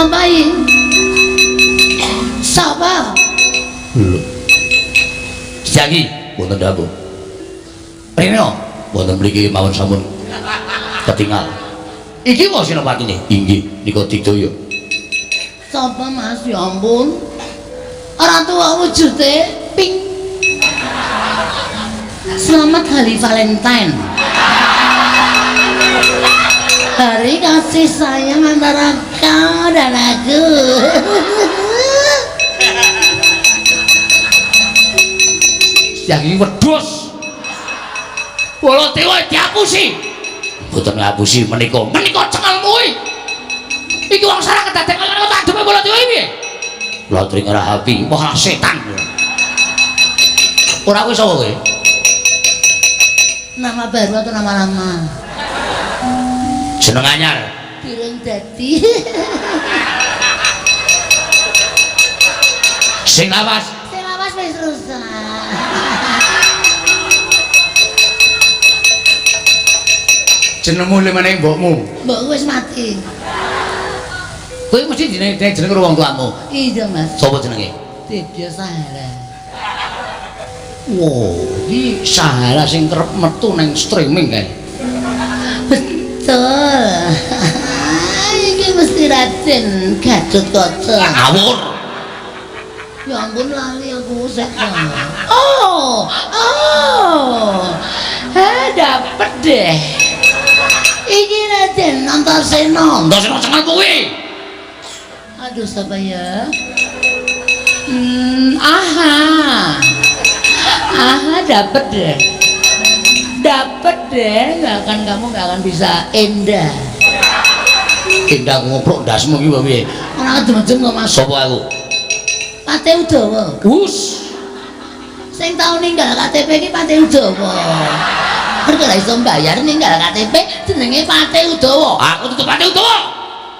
Apa iki? Sapa? Lho. Jangi wonten dawuh. Rene wonten mriki mawon sampun ketinggal. Iki wae Senopatine. Inggih, nika Digdaya. Sapa Mas? Ya ampun. Ora tuwa wujude pink. Selamat Hari Valentine. Hari kasih sayang antara kau dan aku. Jangi wedhus. Wala dewa diapusi. Mboten ngapusi menika cengelmu iki wong sarang kedaden kaya tak ademe bola dewa piye? Kula aturi ngerahapi, wah setan. Ora kowe sapa kowe? Nama baru atau nama lama? Jeneng anyar. Pireng dadi. Sing lawas. Sing lawas wis rusak. Jenengmu lemane mbokmu. Mbokku wis mati. Kowe mesti jeneng karo wong tuamu. Iya, Mas. Sapa jenenge? Dibyo Sahara. Wow, iki Sahara sing kerep metu nang streaming kae. Betul. Iki mesti Raden Gatotkaca. Ngawur. Ya ampun lali aku sek. Oh. Dapet deh. Iki Raden Antasena. Antasena cengal kuwi. Aduh, siapa ya? Aha, dapet deh. Kamu nggak akan bisa endah. Endah ngoprok ndasmu iki piye? Ora adem-adem kok Mas. Sapa aku? Pate Udawa. Wus. Sing tau ninggal KTP iki Pate Udawa. Mergo ora iso mbayar ninggal KTP jenenge Pate Udawa. Aku tutup Pate Udawa.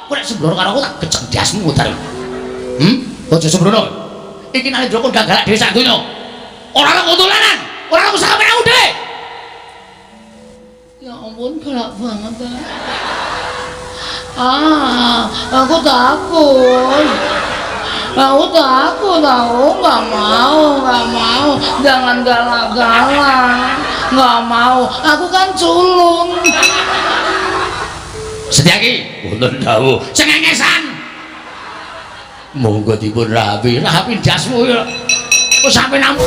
Kowe nek sembrono karo aku tak gecek ndasmu utar. Aja sembrono. Iki nek ndroko ndak galak dhewe sak donya. Ora ana kuntulanan, ora ana usaha menang dhewe. Ya ampun, galak banget. Aku takut. Tahu, nggak mau, jangan galak-galak, nggak mau, aku kan culun. Setyaki, wonten dawuh, cengengesan. Monggo dipun rapi dasmu ya. Wis sampe nang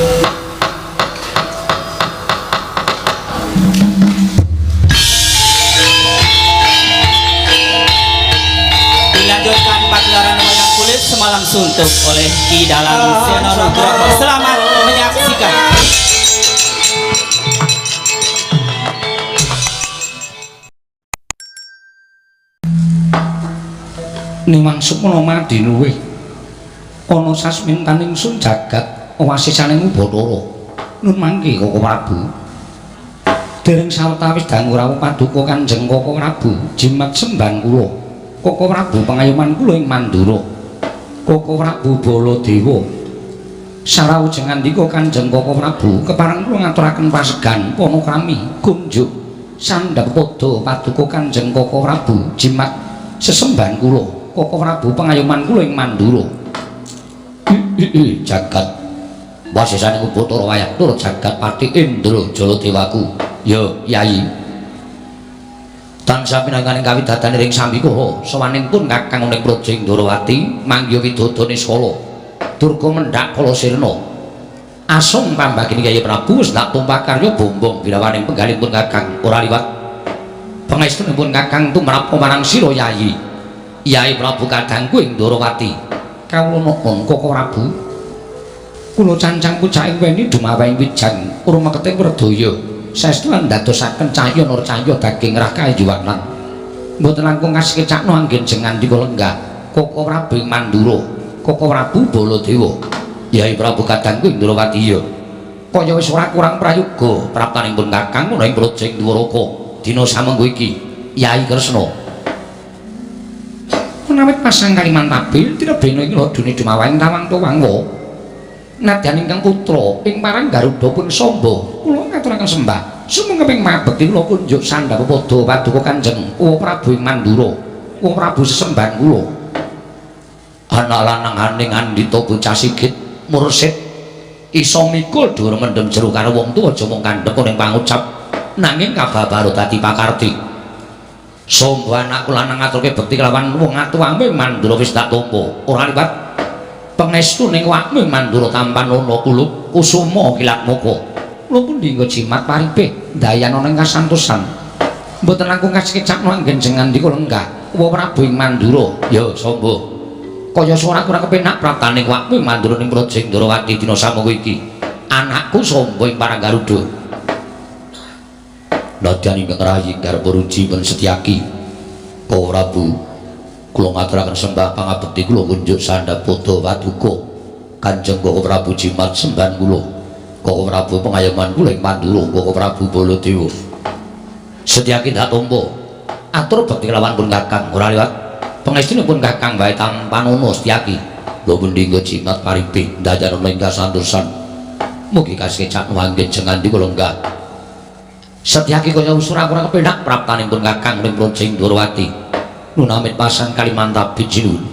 dilanjutkan pagelaran wayang kulit semalam suntuk oleh Ki Dalang Sena Nugroho. Selamat menyaksikan. Nimangsuk menawa dinuwih ana sasmintaning sun jagat wasisaning Bathara. Nun mangke Koko Prabu. Dereng sawetawis dangu rawuh paduka Kanjeng Koko Prabu jimat sembang kula. Koko Prabu pangayuman kula ing Mandura. Koko Prabu Baladewa. Sarawujeng andika Kanjeng Koko Prabu kepareng kula ngaturaken pasegan panakrami kunjuk sandhap padha paduka Kanjeng Koko Prabu jimat sesemban kula. Koko Prabu pangayuman kula ing Mandura. Jagat wasisaning Bathara wayah tur jagat Pati Indra Jaladewaku. Ya Yai. Tansah pinanganing kawidadaning ring sambikara sawaningipun Kakang ning Projing Ndrawati mangya widodane Skala. Durga mendhak kala sirna. Asung pambagini Kyai Prabu wis tak tumpah karya bombong birawaning penggalipun Kakang ora liwat. Pangestunipun Kakang tumrap marang sira Yai. Yai Prabu kadangku ing Ndrawati. Kawula nuwun Koko Prabu. Kula cancang pucaking weni dumawahing wijang urmaketing Werdaya. Saestu ndadosaken cahya nur cahya daging rakai juwanan. Mboten langkung kasekecakno anggen jengan dika lenggah. Koko Prabu ing Mandura. Koko Prabu Baladewa. Yai Prabu kadangku ing Ndrawati ya. Kaya wis ora kurang prayoga praptanipun Kakang ana ing Projing Dwaraka dina samengko iki. Yai Kresna. Menawit pasang kaliman tabil tidak beno iki lho dune dumawahing tawang tuwangwa. Nadyan ingkang putra ing parang Garuda pun samba kula ngaturaken sembah sumengkeping mabekti kula kunjuk sandhap padha paduka Kanjeng Prabu ing Mandura. Prabu sesembahan kula. anak lanang haning andita bocah sigit mursid iso mikul dhuwur mendem jero karo wong tuwa aja mung kandhek ning pangucap nanging kababaro dadi pakarti sombo anakku lanang ngaturke bekti kelawan wong atuwame Mandura wis tak tampa ora liwat pangestu ning wakmu Mandura tampan ana kulub kusuma kilat moko kula pundi nggo jimat paripe dayana ning kasantosan mboten langkung kacekecakno anggen jengandika lenggah wa Prabu ing Mandura ya sombo kaya suara kurang kepenak praptane wakmu Mandura ning Projeng Ndrawati dina samengko iki anakku sombo ing Paranggaruda nadyan ingkang rayi garpa ruji men Setyaki Ka Prabu kula ngaturaken sembah pangabekti kula kunjuk Sandapada Paduka Kanjeng Ka Prabu jimat sembahan kula Ka Prabu pengayoman kula ing Mandura Ka Prabu Baladewa Setyaki dak tampa atur bekti lawan pun Kakang ora liwat pangestunipun Kakang bae tampanono Setyaki lho pundi nggo jimat paripe dayan ing kasantosan mugi kasekecak wanggen jengandika lenggah Setyaki kaya usura kurang kepenak praptanipun Kakang ning Projeng Ndrawati nunamit pasang Kalimantan Bijinuwun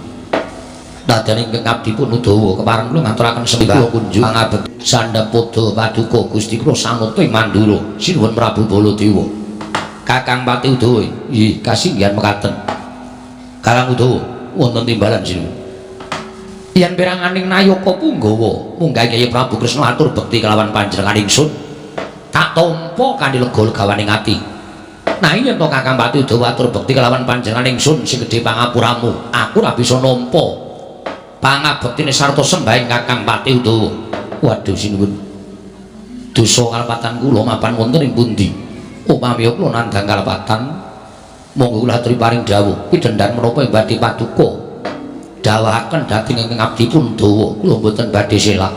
dadan ingkang abdi pun Udawa kepareng kula ngaturaken sembah kula kunjuk pangabekti Sandapada Paduka Gusti kula sanata ing Mandura sinuwun Prabu Baladewa Kakang Pati Udawa nggih kasinggihan mekaten Kakang Udawa wonten timbalan sinuwun yen piranganing Nayaka Punggawa munggah Kyai Prabu Kresna atur bekti kelawan panjenengan ingsun tak tampa kanthi lega-legawaning ati nah yen to Kakang Pati Udawa atur bekti kelawan panjenengan ingsun sing gedhe pangapuramu aku ora bisa nampa pangabektine sarta sembahing Kakang Pati Udawa waduh sinuwun dosa kalpatan kula mapan wonten ing pundi upami kula nandhang kalpatan monggo kula aturi paring dawuh pidhendhan menapa ing badhe Paduka dawuhaken dhateng ingkang abdi pun dawa kula mboten badhe selak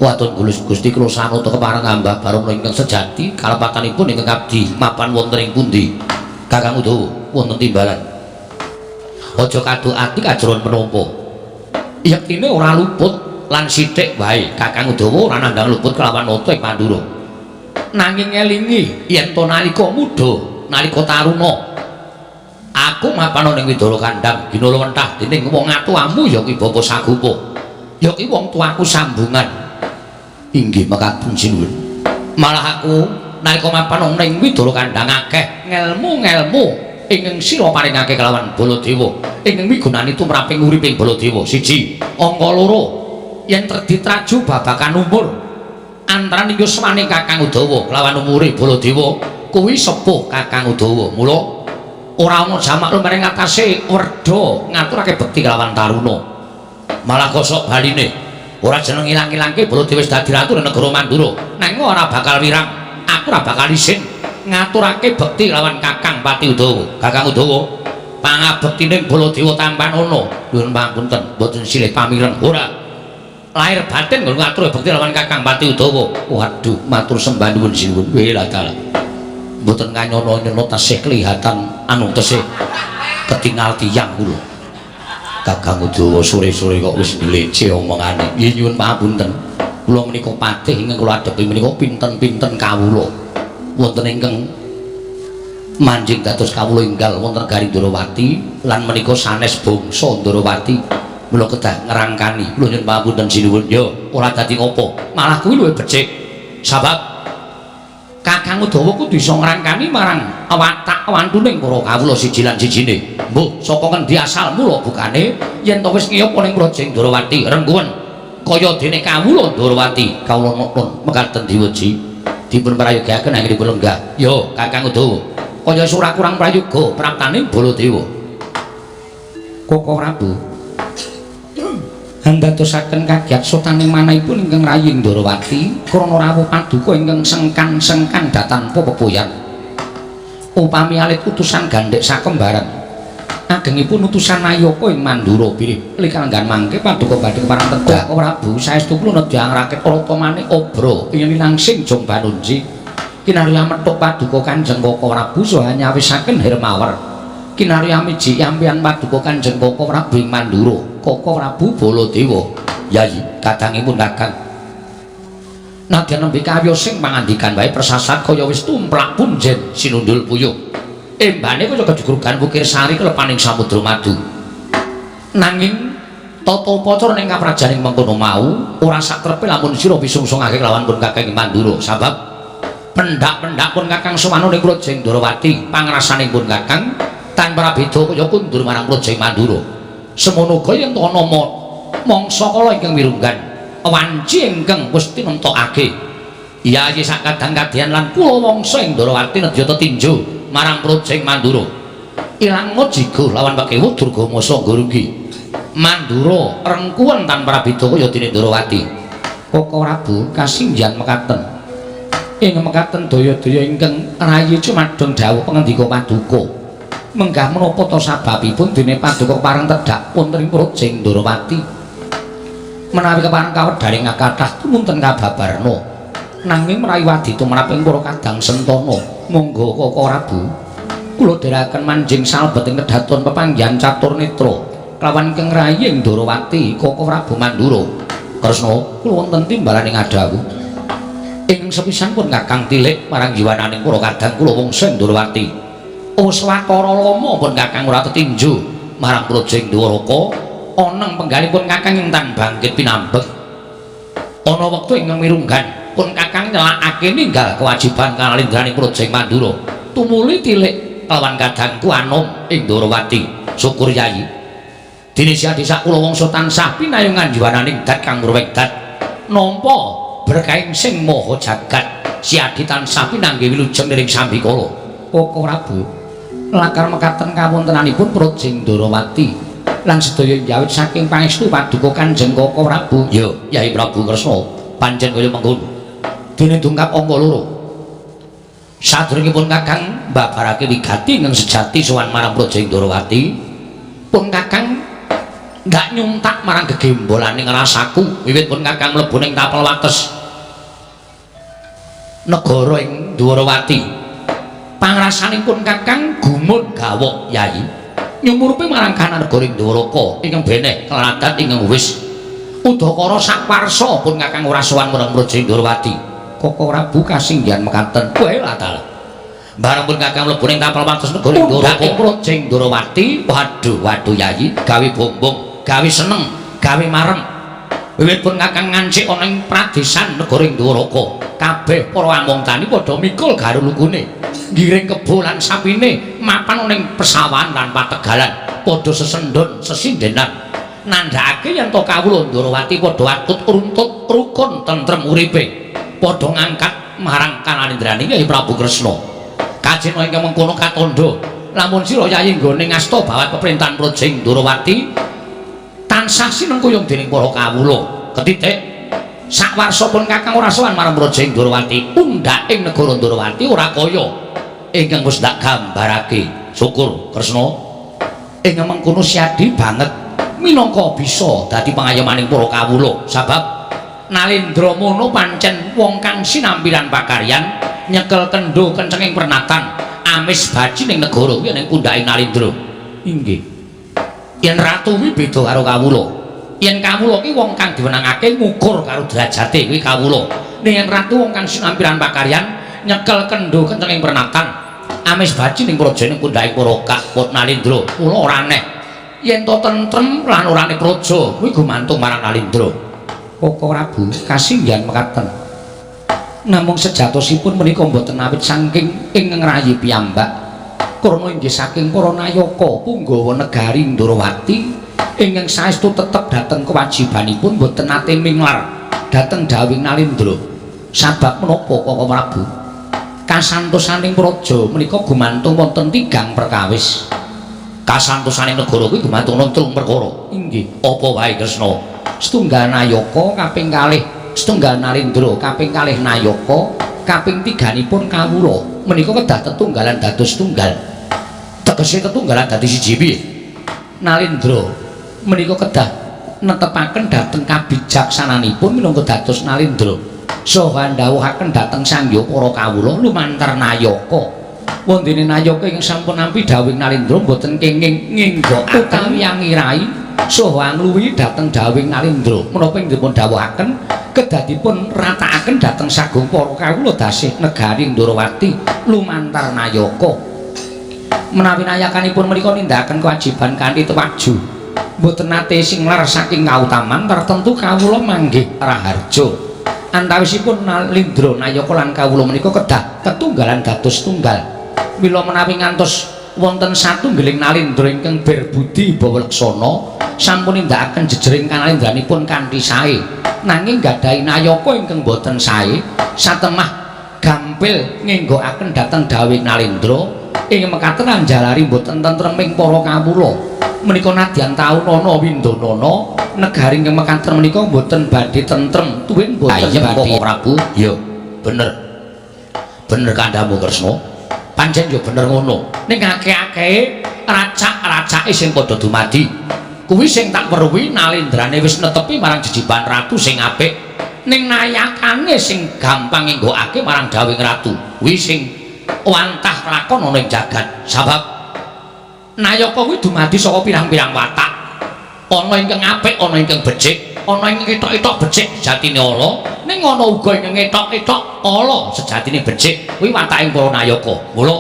watun Gusti kula sanata kepareng ambah barana ingkang sejati kalepatanipun ingkang abdi mapan wonten ing pundi Kakang Udawa wonten timbalan aja kaduk ati kajroan menapa yektine ora luput lan sithik wae Kakang Udawa ora nandhang luput kelawan nata ing Mandura nanging elingi yen to nalika muda nalika taruna aku mapan ning Widara Kandhang dina lewentah dening wong atuwamu ya ki Bapa Sagopa ya ki wong tuaku sambungan inggih mekaten sinuwun malah aku nalika mapan ning Widara Kandhang akeh ngelmu-ngelmu ingkang sira paringake kelawan Baladewa ingkang migunani tumraping uriping Baladewa siji angka loro yen tredhi traju babakan umur antaraning yuswane Kakang Udawa kelawan umure Baladewa kuwi sepuh Kakang Udawa mula ora ana jamak lumrih ngatasé werda ngaturake bekti kelawan taruna malah kosok baline ora jeneng ilang-ilangke Baladewa wis dadi ratu negara Mandura nanging ora bakal wirang aku ora bakal isin ngaturake bekti kelawan Kakang Pati Udawa Kakang Udawa pangabektine Baladewa tampan ana nuwun pangapunten mboten silih pamireng ora lahir batin kula ngatur bekti lawan Kakang Pati Udawa waduh matur sembah nuwun sinuwun wela taala mboten nganyono-nyono tasih kelihatan anu tesih ketingal tiyang kula Kakang Udawa sore-sore kok wis nglece omongane nggih nyuwun pangapunten kula menika patih ingkang kula adepi menika pinten-pinten kawula wonten ingkang manjing dados kawula enggal wonten Garing Ndrawati lan menika sanes bangsa Ndrawati mula kedah ngrangkani kula nyuwun pangapunten sinuwun ya ora dadi ngopo malah kuwi luwih becik sebab Kakang Udawa kudu iso ngrangkani marang watak wantuning para kawula siji lan sijine mbuh saka ngendi asalmu lho bukane yen to wis ngiyop ning Projeng Ndrawati rengkuwen kaya dene kawula Ndrawati kawula nuwun mekaten diweji dipun prayogaken anggenipun lenggah ya Kakang Udawa kaya ora kurang prayoga praptaning Baladewa Koko Prabu andadosaken kagiat sotaning manahipun ingkang rayi Ndrawati krana rawuh paduka ingkang sengkan-sengkan datanpa pepoyan upami alit utusan gandhek sakembaran agengipun utusan Nayaka ing Mandura bilih likanggan mangke paduka badhe kepareng tedhak Prabu saestu kula nedya ngrakit pratamane obra ing langsing jong panunji kinarya methuk paduka Kanjeng Koko Prabu saha nyawisaken Hermawar kinarya miji yampian paduka Kanjeng Koko Prabu ing Mandura Koko Prabu Baladewa yayi kadangipun Kakang nadyan nembe kayosing pangandikan wae persasat kaya wis tumplak punjen sinundul puyuh embane kaya kejugrugan Wukir Sari kelepaning Samudra Madu nanging tata upacara ning kaprajaning mengkono mau ora sakrepe lamun sira bisungsungake kelawan pun Kakang Mandura sabab pendak-pendak pun Kakang Suwano ning Projeng Ndrawati pangrasaning pun Kakang tanpa beda kaya kundur marang Projeng Mandura semono uga yen ana mangsa kala ingkang mirunggan wanci ingkang wis tinentokake yayi sak kadang-kadang lan kula mangsa ing Ndrawati nedya tetinju marang Projeng Mandura ilang mojigo lawan Pakewu Durgama Sangga Runggi Mandura rengkuan tanpa beda kaya dene Ndrawati Koko Prabu kasinggihan mekaten ing mekaten daya-daya ingkang rayi cumadhong dawuh pangandika Paduka menggah menapa ta sababipun dene Paduka pareng tedhak wonten ing Projeng Ndrawati menawi kepareng kawedharing kathah tumunten kababarna nanging merawi wadi tumrap ing para kadang sentana monggo Koko Prabu kula dherekaken manjing salebet ing kedaton pepanggihan catur netra kelawan ingkang rayi ing Ndrawati Koko Prabu Mandura Kresna kula wonten timbalan ing adawu ing sepisan pun Kakang tilik marang jiwananing para kadang kula wangsa Ndrawati Uswatara lama pun Kakang ora tetinju marang Projeng Dwaraka ana penggalipun Kakang ing tan bangkit pinambek ana wektu ingkang mirunggan pun Kakang nyelakake ninggal kewajiban kalindraning Projeng Mandura tumuli tilik kelawan kadangku anom ing Ndrawati syukur Yayi dene desa kula wangsa tansah pinayungan jiwananing dat kang murweng dat nampa berkahing sing maha jagat siadi tansah pinanggih wilujeng ing sambikala Koko Prabu lakar mekaten kawontenanipun Projeng Ndrawati lan sedaya njawit saking pangestu Paduka Kanjeng Koko Prabu ya Yai Prabu Kresna pancen kaya mengkono dene dungkap angka loro sadurungipun Kakang mbabarake wigati ingkang sejati sowan marang Projeng Ndrawati pun Kakang ndak nyuntak marang gegembolaning rasaku wiwit pun Kakang mlebu ning tapel wates negara ing Ndrawati pangrasanipun Kakang gumun gawok Yai nyumurupi marang kanan negara ing Dwaraka ingkang beneh keladat ingkang wis udakara sakwarsa pun Kakang ora sowan marang Projeng Ndrawati Koko Prabu kasinggihan mekaten wae latal bareng pun Kakang mlebu ning tapel wates negara ing Dwaraka Projeng Ndrawati waduh Yai gawe bombong gawe seneng, gawe marem. Wiwit pun Kakang ngancik ana ing pradesan negara ing Dwaraka, kabeh para among tani padha mikul garu lukune. Ngiring kebo lan sapine mapan ana ing pesawahan lan pategalan, padha sesendhon sesindenan. Nandhakake yen to kawula Ndrawati padha atut runtut rukun tentrem uripe, padha ngangkat marang kanalindraning Kyai Prabu Kresna. Kajena ingkang mengkono katandha, lamun sira Yayi nggone ngasta bawat pemerintahan Projeng Ndrawati tansah sinengkuyung dening para kawula ketitik sakwarsa pun Kakang ora sowan marang Projeng Ndrawati undhak ing negara Ndrawati ora kaya ingkang wis tak gambarake syukur Kresna ing mengkono siadi banget minangka bisa dadi pangayemaning para kawula sabab Nalindra mono pancen wong kang sinampiran pakaryan nyekel kendho kencenging pernatan amis baji ning negara kuwi ning pundhake Nalindra inggih yen ratu kuwi beda karo kawula yen kawula ki wong kang diwenangake ngukur karo derajate kuwi kawula ning yen ratu wong kang sinampiran pakaryan nyekel kendho kencenging pernatan amis baji ning prajane pundhake para Kakut Nalindra kula ora aneh yen to tentrem lan orane praja kuwi gumantung marang Nalindra Koko Prabu kasinggihan mekaten namung sejatosipun menika mboten awit saking ingkang rayi piyambak krana inggih saking para nayaka punggawa negari Ndrawati ingkang saestu tetep dhateng kewajibanipun mboten nate minglar dhateng dawing Nalindra sabab menapa Koko Prabu kasantosaning praja menika gumantung wonten tigang perkawis kasantosaning negara kuwi gumantung wonten perkara inggih apa wae Kresna setunggal nayaka kaping kalih setunggal Nalindra kaping kalih nayaka kaping tiganipun kawula menika kedah tetunggalan dados tunggal tegese tetunggalan dadi siji piye Nalindra menika kedah netepaken dhateng kabijaksananipun minangka dados Nalindra saha ndhawuhaken dhateng sangya para kawula lumantar nayaka wondene nayaka ing sampun nampi dawing Nalindra boten kenging nginggokaken utawi angirai saha ngluwihi dhateng dawing Nalindra menapa ing dipun dawuhaken kedah dipun ratakaken dhateng sagung para kawula dasih negari Ndrawati lumantar nayaka menawi nayakanipun menika nindakaken kewajiban kanthi tewaju mboten nate sing lar saking kautaman tertentu kawula manggih raharja antawisipun Nalindra Nayaka lan kawula menika kedah tetunggalan dados tunggal mila menawi ngantos wonten satunggiling Nalindra ingkang berbudi bawa-leksana sampun nindakaken jejering kanalindranipun kanthi sae nanging gadahi Nayaka ingkang boten sae satemah gampil ngenggokaken dhateng dawuh Nalindra ing mekaten anjalari boten tentreming para kawula menika nadyan taunana windanana negari ingkang mekaten menika boten badhe tentrem tuwin boten badhe Prabu ya bener kandhamu Kresna pancen ya bener ngono ning akeh-akehe racak-racake sing padha dumadi kuwi sing tak weruhi Nalindrane wis netepi marang jejiban ratu sing apik ning nayakane sing gampang nggokake marang dawing ratu kuwi sing wantah lakon ana ing jagat sebab Nayaka kuwi dumadi saka pirang-pirang watak ana ingkang apik ana ingkang becik ana ing ketok-ketok becik sejatine ala ning ana uga ing ketok-ketok ala sejatine becik kuwi watake para Nayaka mula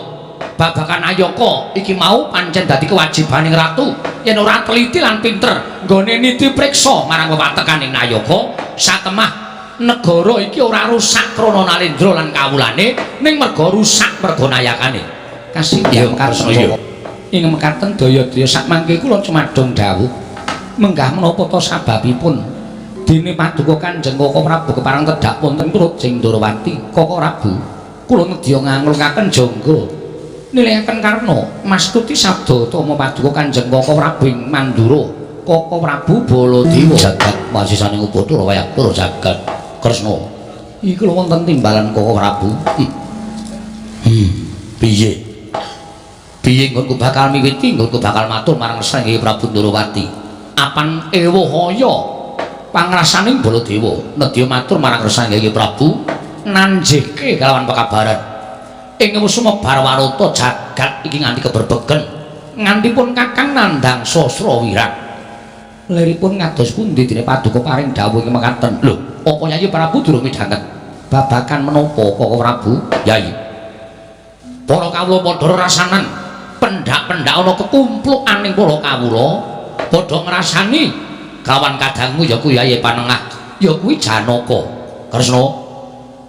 babakan Nayaka iki mau pancen dadi kewajibaning ratu yen ora teliti lan pinter nggone niti priksa marang wewatekaning Nayaka satemah negara iki ora rusak krana Nalindra lan kawulane ning merga rusak merga nayakane kasindhang Karna ing mekaten daya-daya sakmangke kula cumadong dawuh menggah menapa ta sababipun dene paduka Kanjeng Koko Prabu kepareng tedhak wonten Projing Ndorowati Koko Prabu kula nedya nganglukaken jangga nilayaken karna mastuti sabda utama paduka Kanjeng Koko Prabu ing Mandura Koko Prabu Baladewa jagat wasisaning Upadara wayah para jagat Kresna iki lho wonten timbalan Koko Prabu piye nggonku bakal miwiti nggonku bakal matur marang Srenggi Prabu Ndorowati apan ewa haya pangrasaning Baladewa nedya matur marang Srenggi Prabu nanjihke kalawan pekabaran ing sumebar warata jagat iki nganti keberbegen nganti pun Kakang Nandang Sasrawirat liripun ngados pundi dene paduka paring dawuh ing mekaten lho apa Yayi Prabu durung midhanget babakan menapa Koko Prabu Yayi para kawula padha rasanan pendak-pendak ana kekumplukan ning para kawula padha ngrasani kawan kadangmu ya kuwi Yayi Panengah ya kuwi Janaka Kresna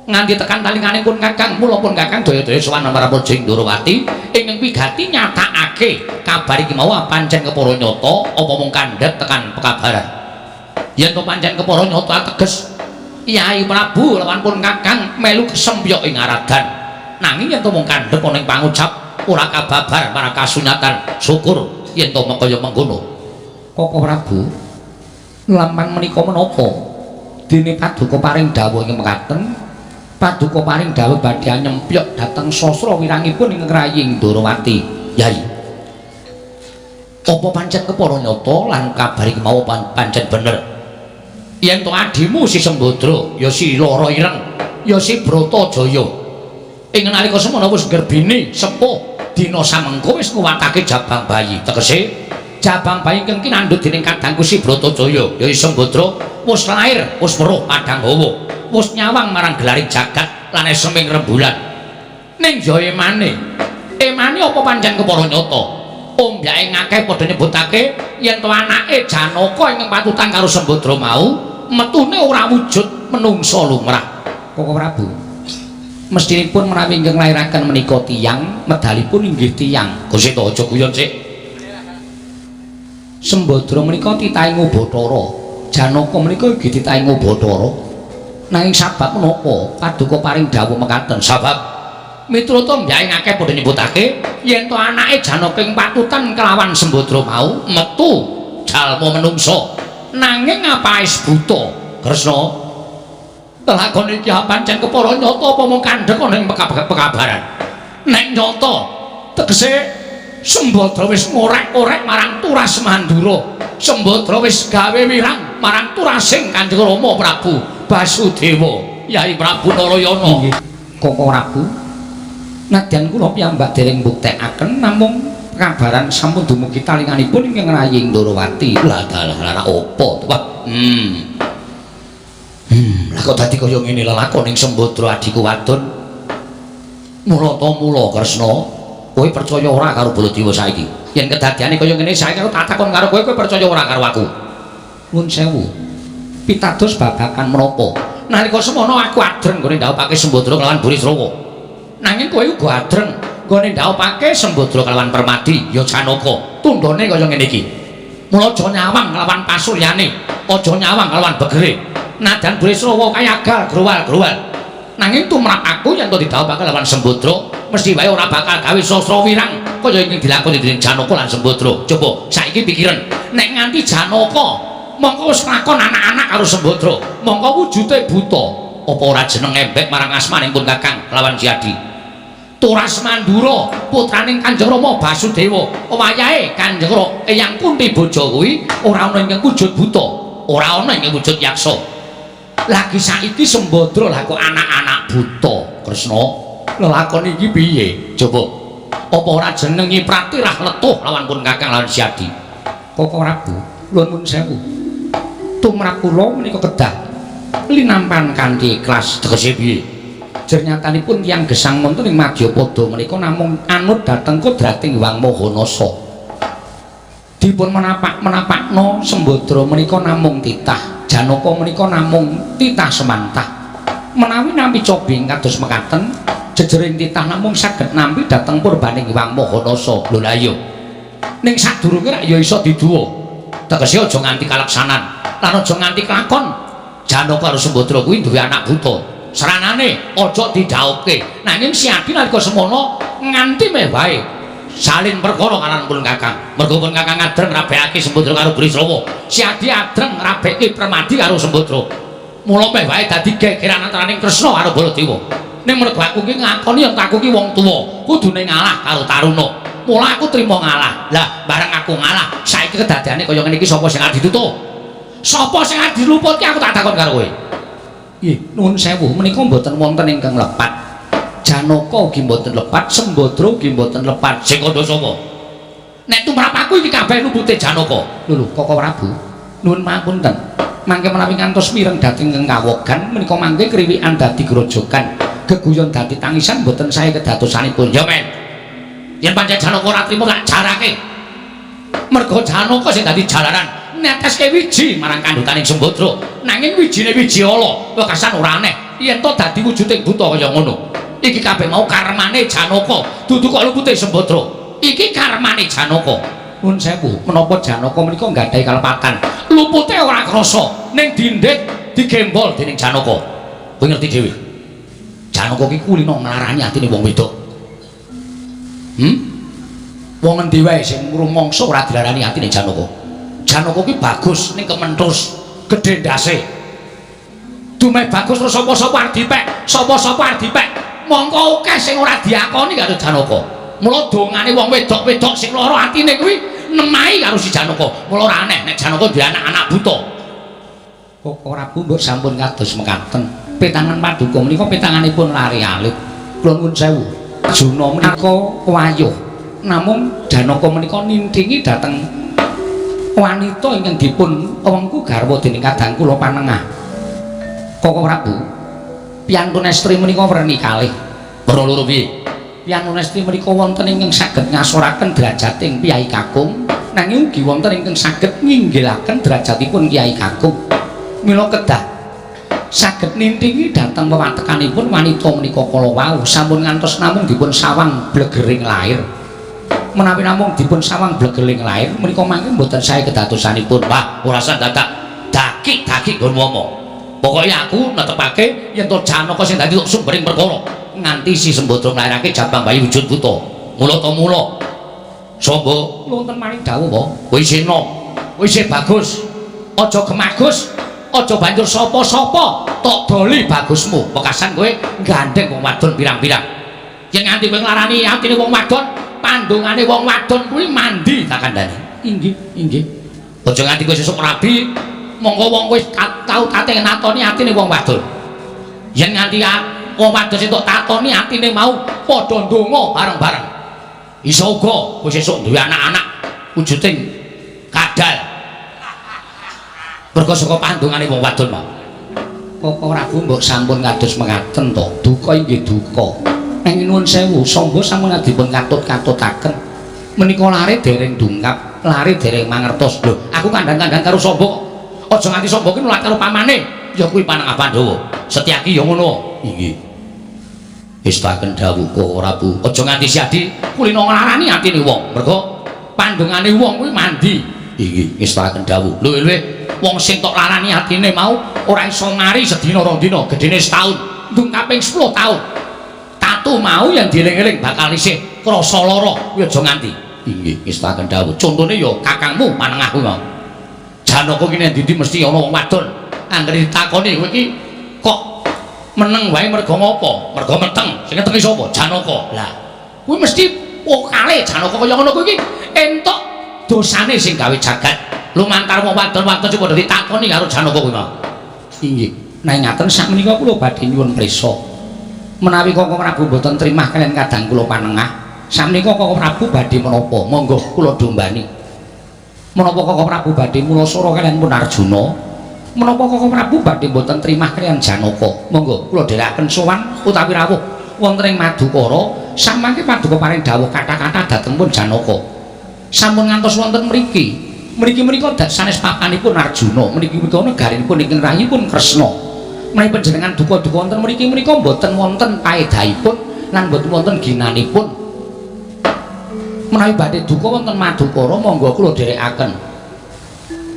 nganti tekan talinganing pun Kakang mula pun Kakang daya-daya sowan marang Projing Ndorowati ing wigati nyatakake kabar iki mau pancen kepara nyata apa mung kandhet tekan pekabaran yen to pancen kepara nyata ateges Yayi Prabu lawan pun Kakang melu kesempyok ing aradan nanging yen to mung kandhet ana ing pangucap ora kababar marang kasunyatan syukur yen to kaya mengkono Koko Prabu lamang menika menapa dene paduka paring dawuh ing mekaten paduka paring dawuh badhe nyempyok dhateng sastra wirangipun ing Kraying Ndorowati Yayi apa pancen kepara nyata lan kabar iki mau pancen bener yen to adimu si Sembadra ya si Lara Ireng ya si Bratajaya ing nalika semana wis gerbine sepuh dina samengko wis nguwatake jabang bayi tegese jabang bayi ingkang kinandhut dening kadangku si Bratajaya ya Sembadra wis lair wis weruh padang hawa wis nyawang marang gelaring jagat lan seming rembulan ning ya emane apa pancen kepara nyata ombyake ngakeh padha nyebutake yen to anake Janaka ingkang patutan karo Sembadra mau metune ora wujud menungsa lumrah Koko Prabu mestinipun menawi ingkang lairaken menika tiyang medalipun inggih tiyang Gusti aja guyon sik Sembadra menika titahing Bathara Janaka menika inggih titahing Bathara nanging sabab menapa paduka paring dawuh mekaten sabab miturut mbyake ngakeh padha nyebutake yen to anake Janaka ing patutan kelawan Sembadra mau metu jalma menungsa nanging apa is buta Kresna lakon iki pancen kepara nyata apa mung kandhek ana ing pekabaran nek nyata tegese Sembadra wis ngorek-orek marang turas Mandura Sembadra wis gawe wirang marang turasing Kanjeng Rama Prabu Basudewa Yayi Prabu Narayana Koko Prabu nadyan kula piyambak dereng mbuktekaken namung kabaran sampun dumugi talinganipun ing Kraying Ndorowati lha dalah apa wah lah kok dadi kaya ngene lelakon ing Sembadra adiku wadon mula ta mula Kresna Kowe percaya ora karo Baladewa saiki? Yen kedadiane kaya ngene saiki aku tak takon karo kowe percaya ora karo aku? Nuwun sewu. Pitados babakan menapa? Nalika semono aku adreng nggone ndhawuhake Sembadra kelawan Burisrawa. Nanging kowe uga adreng nggone ndhawuhake Sembadra kelawan Permadi ya Janaka. Tundhone kaya ngene iki. Mula aja nyawang kelawan pasuryane, aja nyawang kelawan begere. Nadan Burisrawa kaya agal growal-growal. Nanging tumrap aku yen to didhawuhake kelawan Sembadra, mesti wae ora bakal gawe sastra wirang kaya ingkang dilakoni dening Janaka lan Sembadra. Coba saiki pikiran, nek nganti Janaka mongko wis nglakon anak-anak karo Sembadra, mongko wujude buta, apa ora jeneng embek marang asmanipun Kakang kelawan Siadi. Turas Mandura putraning Kanjeng Rama Basudewa, wayahe Kanjeng Eyang Kunti Boja kuwi ora ana ingkang wujud buta, ora ana ingkang wujud yaksa. Lagi saiki Sembadra lah kok anak-anak buta. Kresna, lelakon iki piye? Coba. Apa ora jeneng Nyiprati rah letuh lawan pun Kakang lawan Siadi? Kok Prabu, nuwun sewu. Tumrap kula menika kedah linampan kanthi ikhlas tegese piye? Jernyatanipun tiyang gesang wonten ing Madyapada menika namung anut dhateng kodrating Hyang Mahanasa. Dipun menapakno Sembadra menika namung titah, Janaka menika namung titah semantah. Menawi nampi cobing kados mekaten, jejering titah namung saged nampi dhateng purbaning Hyang Mahanasa. Lho la iya. Ning sadurunge rak ya iso diduwa. Tegese aja nganti kaleksanan, lan aja nganti kelakon. Janaka karo Sembadra kuwi duwe anak buta. Seranane aja didhawuhke. Nanging Siadi nalika semono nganti meh wae salin perkara kaliyan pun Kakang. Mergo pun Kakang adreng ngrabekake Sembadra karo Burisrawa. Siadi adreng ngrabekke Permadi karo Sembadra. Mula meh wae dadi gegeran antaraning Kresna karo Baladewa. Ning mergo aku ki ngakoni yen aku ki wong tuwa, kudune ngalah karo taruna. Mula aku trima ngalah. Lah bareng aku ngalah, saiki kedadiane kaya ngene iki sapa sing arep ditutup? Sapa sing arep diluputke aku tak takon karo kowe. Nggih, nuwun sewu, menika mboten wonten ingkang lepat. Janaka ugi mboten lepat, Sembadra ugi mboten lepat. Sing kandha sapa? Nek tumrap aku iki kabeh lupute Janaka. Lho, Koko Prabu, nuwun pangapunten. Mangke menawi ngantos mireng dhateng ingkang kawogan menika mangke kriwikan dadi grojogan, geguyon dadi tangisan mboten sae kedatosanipun. Ya men. Yen pancen Janaka ora trima tak jarake. Mergo Janaka sing dadi jalaran neteske wiji marang kandhutaning Sembadra. Nanging wijine wiji ala, wekasan ora aneh yen to dadi wujuding buta kaya ngono. Iki kabeh mau karmane Janaka, dudu kok lupute Sembadra. Iki karmane Janaka. Nuwun sewu, menapa Janaka menika nggadhahi kalepatan. Lupute ora krasa, ning dindhik digembol dening Janaka. Kowe ngerti dhewe. Janaka ki kulina nglarani atine wong wedok. Wong endi wae sing rumangsa ora dilarani atine Janaka. Janaka ki bagus ning kementhus, gedhe ndase. Dumeh bagus terus sapa-sapa arep dipek, sapa-sapa arep dipek. Mongko akeh sing ora diakoni karo Janaka. Mula dongane wong wedok-wedok sing lara atine kuwi nemahi karo si Janaka. Mula ora aneh nek Janaka duwe anak-anak buta. Kok ora Bu mbok sampun kados mekaten. Petangan paduka menika petanganipun lari alit. Kula nuwun sewu. Juna menika wayuh. Namung Janaka menika nindhingi dhateng wanita ingkang dipun wengku garwa dening kadang kula panengah. Koko Prabu, piyantun estri menika werni kalih. Werna loro piye? Piyantun estri menika wonten ingkang saged ngasoraken derajating Kyai Kakung, nanging ugi wonten ingkang saged nginggelaken derajatipun Kyai Kakung. Mila kedah saged nindhingi dhateng wewatekanipun wanita menika kala wau sampun ngantos namung dipun sawang blegering lair. Menawi namung dipun sawang blegeling lair menika mangke mboten sae kedatosanipun. Wah, ora usah dadak daki-daki nggon ngomong. Pokoke aku netepake yen to Janaka sing dadi sumbering perkara nganti si Sembadra nglairake jabang bayi wujud buta. Mula to mula. Sapa wonten maring dawuh apa? Kowe isih enom, kowe isih bagus. Aja gemagus, aja banjur sapa-sapa tok doli bagusmu. Pekasan kowe gandeng wong wadon pirang-pirang. Yen nganti kowe nglarani atine wong wadon, pandungane wong wadon kuwi mandi tak kandhani. Inggih, inggih. Aja nganti kowe sesuk rabi, mongko wong wis tau tate natoni atine wong wadon. Yen nganti wong wadon entuk tatoni atine mau padha ndonga bareng-bareng. Iso uga kowe sesuk duwe anak-anak wujuding kadal. Mergo saka pandungane wong wadon mau. Kok Prabu mbok sampun kados mekaten to. Duka inggih duka. Nanging nuwun sewu, sangga sampun dipun katut-katutaken. Menika lare dereng dungkap, lare dereng mangertos. Lho, aku kandhang-kandhang karo sapa? Aja nganti sapa ki nulak karo pamane. Ya kuwi Panengah Pandhawa. Setyaki ya ngono. Inggih. Istaken dawuh Prabu. Aja nganti siadi kulino nglarani atine wong. Mergo pandhengane wong kuwi mandi. Inggih, istaken dawuh. Luwih-luwih wong sing tok larani atine mau ora iso mari sedina rong dina, gedene setahun, ndungkaping 10 taun. Tatu mau yang dieling-eling bakal isih krasa lara, kuwi aja nganti. Inggih, istaken dawuh. Contone ya kakangmu Panengah kuwi mau. Janaka ki nek ndi mesti ana wong wadon. Anggere ditakoni kowe iki kok meneng wae mergo ngopo? Mergo meteng. Sing ngeteni sapa? Janaka. Lah, kuwi mesti pokale Janaka kaya ngono kuwi iki entuk dosane sing gawe jagat. Lumantar wong wadon-wadon sing padha ditakoni karo Janaka kuwi mau. Inggih. Nang ngaten sakmenika kula badhe nyuwun prisa. Menawi Kakang Prabu boten trimah kaliyan kadang kula Panengah, sakmenika Kakang Prabu badhe menapa? Monggo kula dombani. Menapa Kakang Prabu badhe mulasara kaliyan pun Arjuna? Menapa Kakang Prabu badhe boten trimah kaliyan Janaka? Monggo kula dherekaken sowan utawi rawuh wonten ing Madukara, samangke Paduka paring dawuh kata-kata dhateng pun Janaka. Sampun ngantos wonten mriki. Mriki menika sanes papanipun Arjuna, mriki menika negarinipun ingkang rahipun Kresna. Menawi panjenengan duka-duka wonten mriki menika mboten wonten paedahipun lan mboten wonten ginanipun. Menawi badhe duka wonten Madukara, monggo kula dherekaken.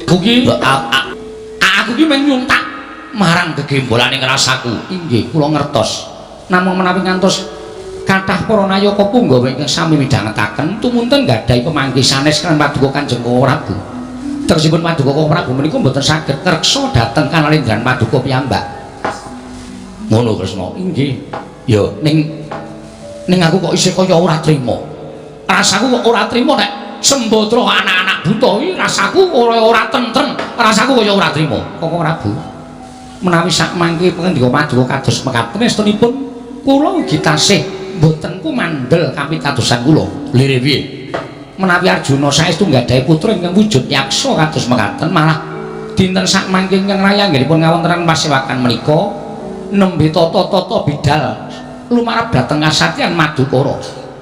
Ugi aku ki mung nyuntak marang gegembolaning rasaku. Inggih, kula ngertos. Namung menawi ngantos kathah para nayaka punggawa ingkang sami midhangetaken tumunten gadhahi pemanggi sanes kan Paduka Kanjeng Prabu. Tegesipun Paduka Prabu menika mboten saged ngreksa dhateng kanalendran Paduka piyambak. Ngono Kresna. Inggih. Ya ning aku kok isih kaya ora trima. Rasaku kok ora trima nek sembatra anak-anak buta iki rasaku ora tentrem. Rasaku kaya ora trima. Kakang Prabu. Menawi sak mangke pendika Paduka kados mekaten estunipun kula ugi tasih mboten ku mandel kapitadosan kula. Lire piye? Menawi Arjuna saestu nggadahi putra ingkang wujud yaksa kados mekaten, malah dinten sak mangke ingkang raya anggenipun ngawontenan pasewakan menika nembe tata-tata bidal lumarep dhateng kasatyan Madukara.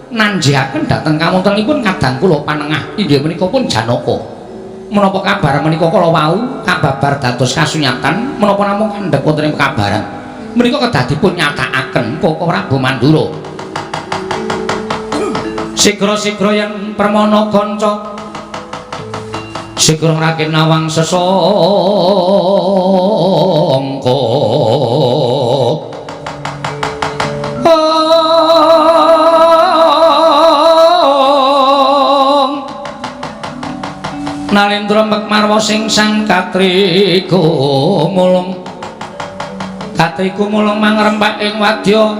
Nanjihaken dhateng kawontenanipun kadang kula Panengah inggih menika pun Janaka. Menapa kabar menika kala wau kababar dados kasunyatan menapa namung kandhek wonten ing kabaran menika kedah dipun nyatakaken Kakang Prabu Mandura. Sigra-sigra yen permana kanca sigra rakin nawang sesangka Nalendra Mekmarwa sing sang katriku mulung mangrembak ing wadya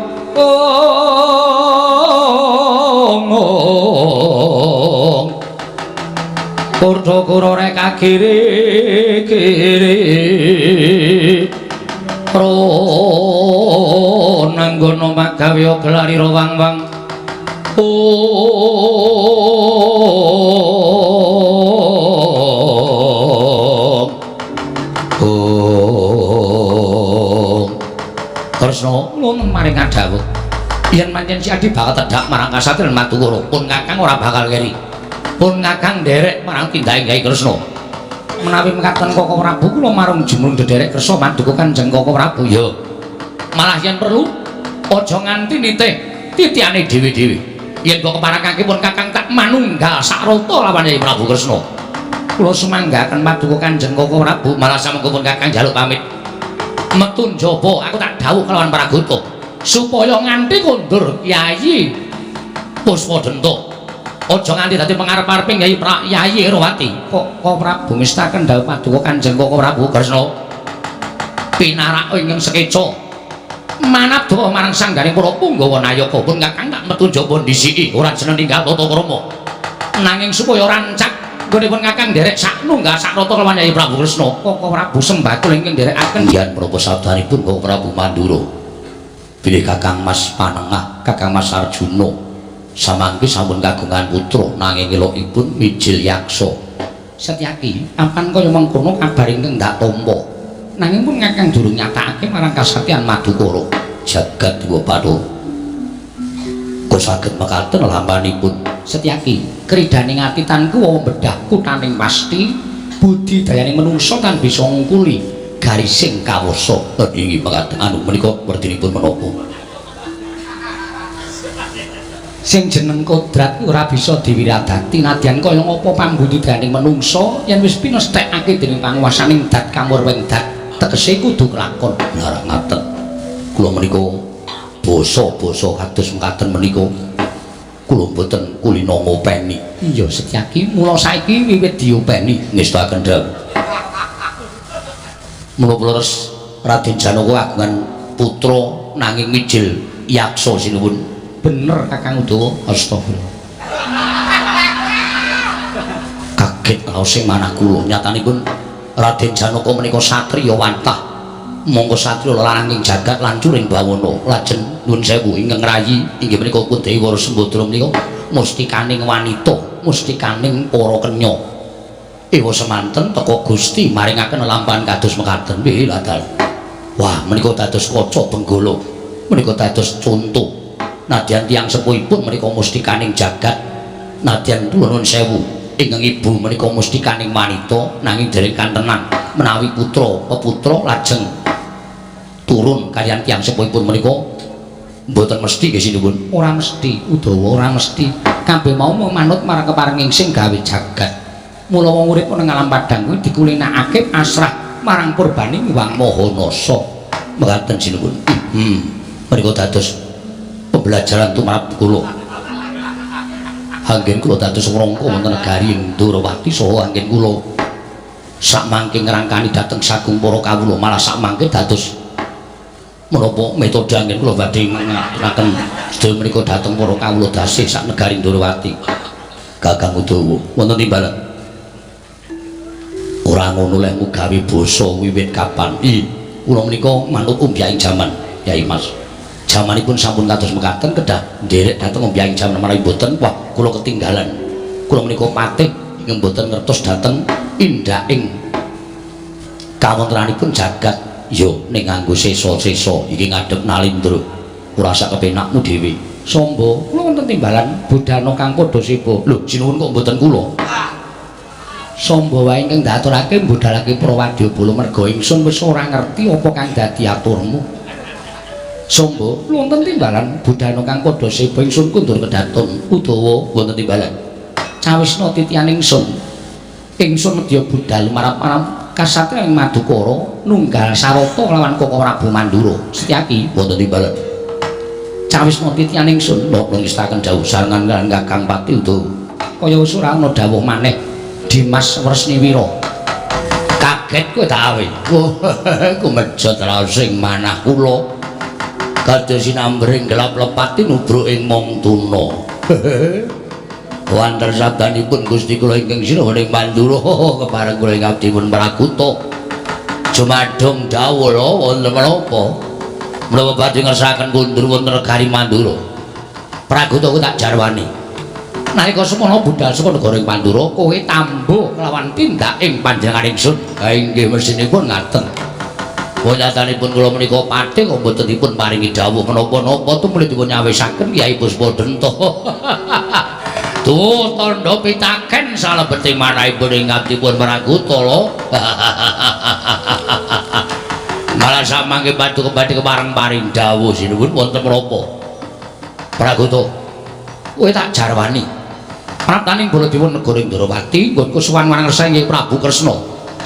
Purda kurore kagiri-giri Ronanggono magawe gelarira wang-wang Kresna nuwun maring dawuh yen pancen si Adi bakal tedhak marang kasatren Madukara pun Kakang ora bakal keri pun Kakang nderek marang tindake Kyai Kresna menawi mekaten Kakang Prabu kula marang jumrung dederek Kresna Paduka Kanjeng Kakang Prabu ya malah yen perlu aja nganti nitih titiane dhewe-dhewe yen kok keparakake pun Kakang tak manunggal sakrata lawan Kyai Prabu Kresna kula sumanggaken Paduka Kanjeng Kakang Prabu malah samangka pun Kakang njaluk pamit metu njaba aku tak dawuh kelawan Pragoto supaya nganti kondur Kyai Puspadenta aja nganti dadi pangarep-areping Kyai Erowati kok Prabu mistaken dawuh Paduka Kanjeng Kakang Prabu Kresna pinarak ingkang sekeca manap dawa marang sanggaring para punggawa nayaka pun Kakang tak metu njaba ndisiki ora jeneng ninggal tata krama nanging supaya rancak nggonipun Kakang nderek sak nunggal sak rata kelawan Kyai Prabu Kresna Kakang Prabu sembadul ingkang nderekaken yen menapa sabdanipun Kakang Prabu Mandura bilih Kakang Mas Panengah Kakang Mas Arjuna samangke sampun kagungan putra nanging elokipun mijil yaksa Setyaki apan kaya mengkono kabar ingkang ndak tampa nanging pun Kakang durung nyatakake marang kasatyan Madukara jagat dua padu Bos saged mekaten lambanipun Setyaki kridhaning atitanku wawa bedah kutaning pasti budidayaning menungso kan bisa ngungkuli garising kawasa inggih mekaten anu menika werdinipun menapa sing jeneng kodrat ora bisa diwiradati nadyan kaya ngapa pambudidayaning menungso yen wis pinesthekake dening panguwasaning dat kamurweng dat tegese kudu kelakon lara ngaten kula menika basa-basa kados mekaten menika kula mboten kulina ngopeni iya Setyaki mula saiki wiwit diopeni ngestaken dawuh mula leres Raden Janaka kagungan putra nanging mijil yaksa sinuwun bener Kakang Udawa astagfirullah kaget raos sing manah kula nyatanipun Raden Janaka menika satriya wantah monggo satriya lanang ing jagat lancuring bawana lajeng nuwun sewu ingkang rayi inggih menika Kudewara Sembadra menika mustikaning wanita mustikaning para kenya ewa semanten teka Gusti maringaken lampahan kados mekaten nggih ladal wah menika dados kaca benggala menika dados conto nadyan tiyang sepuhipun menika mustikaning jagat nadyan nuwun sewu ingkang ibu menika mustikaning wanita nanging dereng kantenan menawi putra peputra lajeng turun kaliyan tiyang sepuhipun menika mboten mesti nggih sinuwun ora mesti Udawa ora mesti kabeh mau manut marang keparenging sing gawe jagat mula wong urip nang alam padang kuwi dikulinakake asrah marang purbaning Wang Mahanasa mekaten sinuwun menika dados pembelajaran tumrap kula anggen kula dados ngrangka wonten negari Ndorowati saha anggen kula sakmangke ngrangkani dhateng sagung para kawula malah sakmangke dados menapa metode anggen kula badhe ngaturaken sedaya menika dhateng para kawula dasih sak negari Ndorowati Kakang Udawa wonten timbalan ora ngono lek gawe basa wiwit kapan kula menika manut umbyaing jaman Yai Mas jamanipun sampun kados mekaten kedah nderek dhateng umbyaing jaman menawi boten wah kula ketinggalan kula menika patih ingkang boten ngertos dhateng indaking kawontenanipun jagat yo ning nganggo sesa-sesa iki ngadhep Nalindra ora sak kepenakmu dhewe Samba kula wonten timbalan budana kang padha sepa lho sinuwun kok mboten kula Samba wae ingkang ndaturake mbudalake Prawadyabala merga ingsun wis ora ngerti apa kang dadi aturmu Samba kula wonten timbalan budana kang padha sepa ingsun kundur kedaton Udawa wonten timbalan cawisna titian ingsun medya budal marang kasatria ing Madukara nunggal sarata lawan Koko Prabu Mandura Setyaki wonten timbalan cawisna titian ingsun napa ngestaken dawuh sarengan kaliyan Kakang Pati Udawa kaya wis ora ana dawuh maneh Dimas Wresniwira kaget kowe ta awe kumejot raos sing manah kula kados sinambring gelap lepati nubruk ing mong tuna wonten sabdanipun Gusti kula ingkang sinaning Mandura kepareng kula ing abdipun Prakuta jumadung dawuh wonten menapa badhe ngersakaken kundur wonten negari Mandura Prakuta ku tak jarwani nalika semana budal saka negara Mandura kowe tambuh kelawan tindak ing panjenengan ingsun ha inggih mesinipun ngaten wonyatanipun kula menika patih kok mboten dipun paringi dawuh menapa-napa tumuli dipun nyawisaken Kyai Puspadenta tuh tandha pitaken salebeting manahipun ing abdipun Prakuta lho malah samangke badhe kepareng paring dawuh sinuwun wonten menapa Prakuta kowe tak jarwani praptaning Baladewa negara Ndorowati nggonku sowan marang Sang Prabu Kresna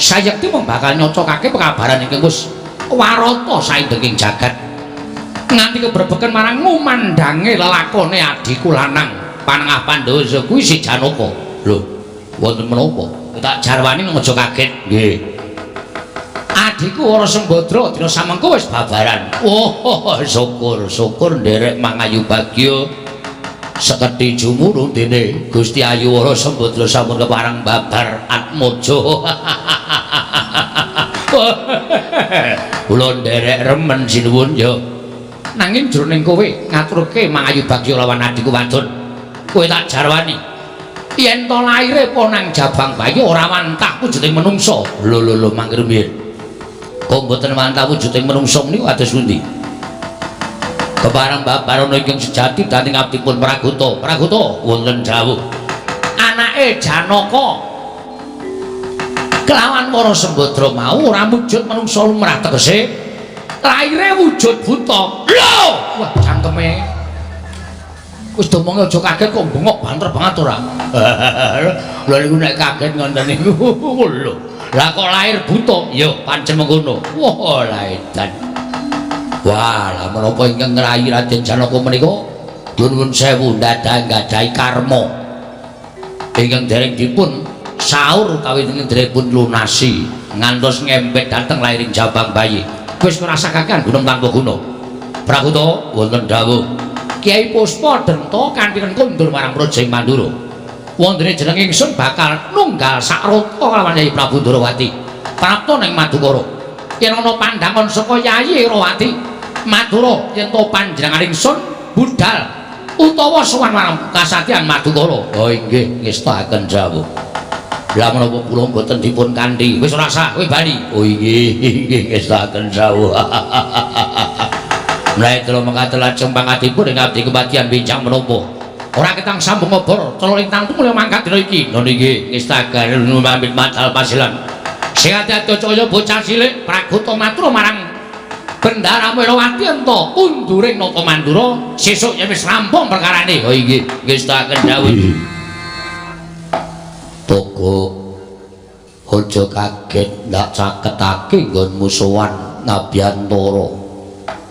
sayekti mung bakal nyocokake pekabaran ingkang wis warata saindenging jagat nganti kebrebeken marang ngumandange lelakone adiku lanang panengah Pandhawa kuwi si Janaka lho wonten menapa tak jarwani aja kaget nggih adiku ora Sembadra dina samengko wis babaran oh syukur nderek mangayu bagya sekedhi jumuru dene Gusti Ayuwara Sembadra sampun kepareng babar atmaja kula nderek remen sinuwun ya nanging jroning kowe ngaturke mangayu bagya lawan adiku wadon kowe tak jarwani yen to laire apa nang Jabang Bayu ora wantah wujuding menungsa lho mangkir mbiyen kok mboten wantah wujuding menungsa niku kados pundi kepareng babarono ingkang sejati dhateng abdipun Praguta wonten dawuh anake Janaka kelawan para Sembadra mau ora wujud manungsa lumrah tegese laire wujud buta lho wah cangkeme wis domonge aja kaget kok bengok banter banget ora lha niku nek kaget ngoten niku lho lah kok lair buta ya pancen mengkono wah la edan wah lah menapa ingkang ngrayi Raden Janaka menika nuwun sewu dadah gadahi karma ingkang dereng dipun saur kawitene derepun lunasi ngantos ngempet dhateng lairing jabang bayi wis ngrasakaken gunung tanpa guna Prakuta wonten dawuh Kyai Puspa Denta kanthi kondur marang Projeng Mandura wondene jeneng ingsun bakal nunggal sakrata kalawan Yai Prabu Ndrawati prapta ning Madukara yen ana pandhangan saka Yayi Rawati Madura yen to panjenengan ingsun budal utawa sowan marang kasatyan Madukara oh inggih ngestaken dawuh lah menapa kula mboten dipun kanthi wis ora sah kowe bali oh inggih ngestaken dawuh mulai telu mengkaten lajeng pangkatipun ing abdi kepatihan bincang menapa ora ketang sambung ngobor telu lintang mulya mangkat dina iki lho niki ngestaken pamit matal pasilan sing ati-ati kaya bocah cilik Praguta matur marang Bendara Merawati ento unduring Nata Mandura sesuk yen wis rampung perkarane oh inggih ngestaken dawuh Toko aja kaget ndak caketake nggonmu sowan Nabyantara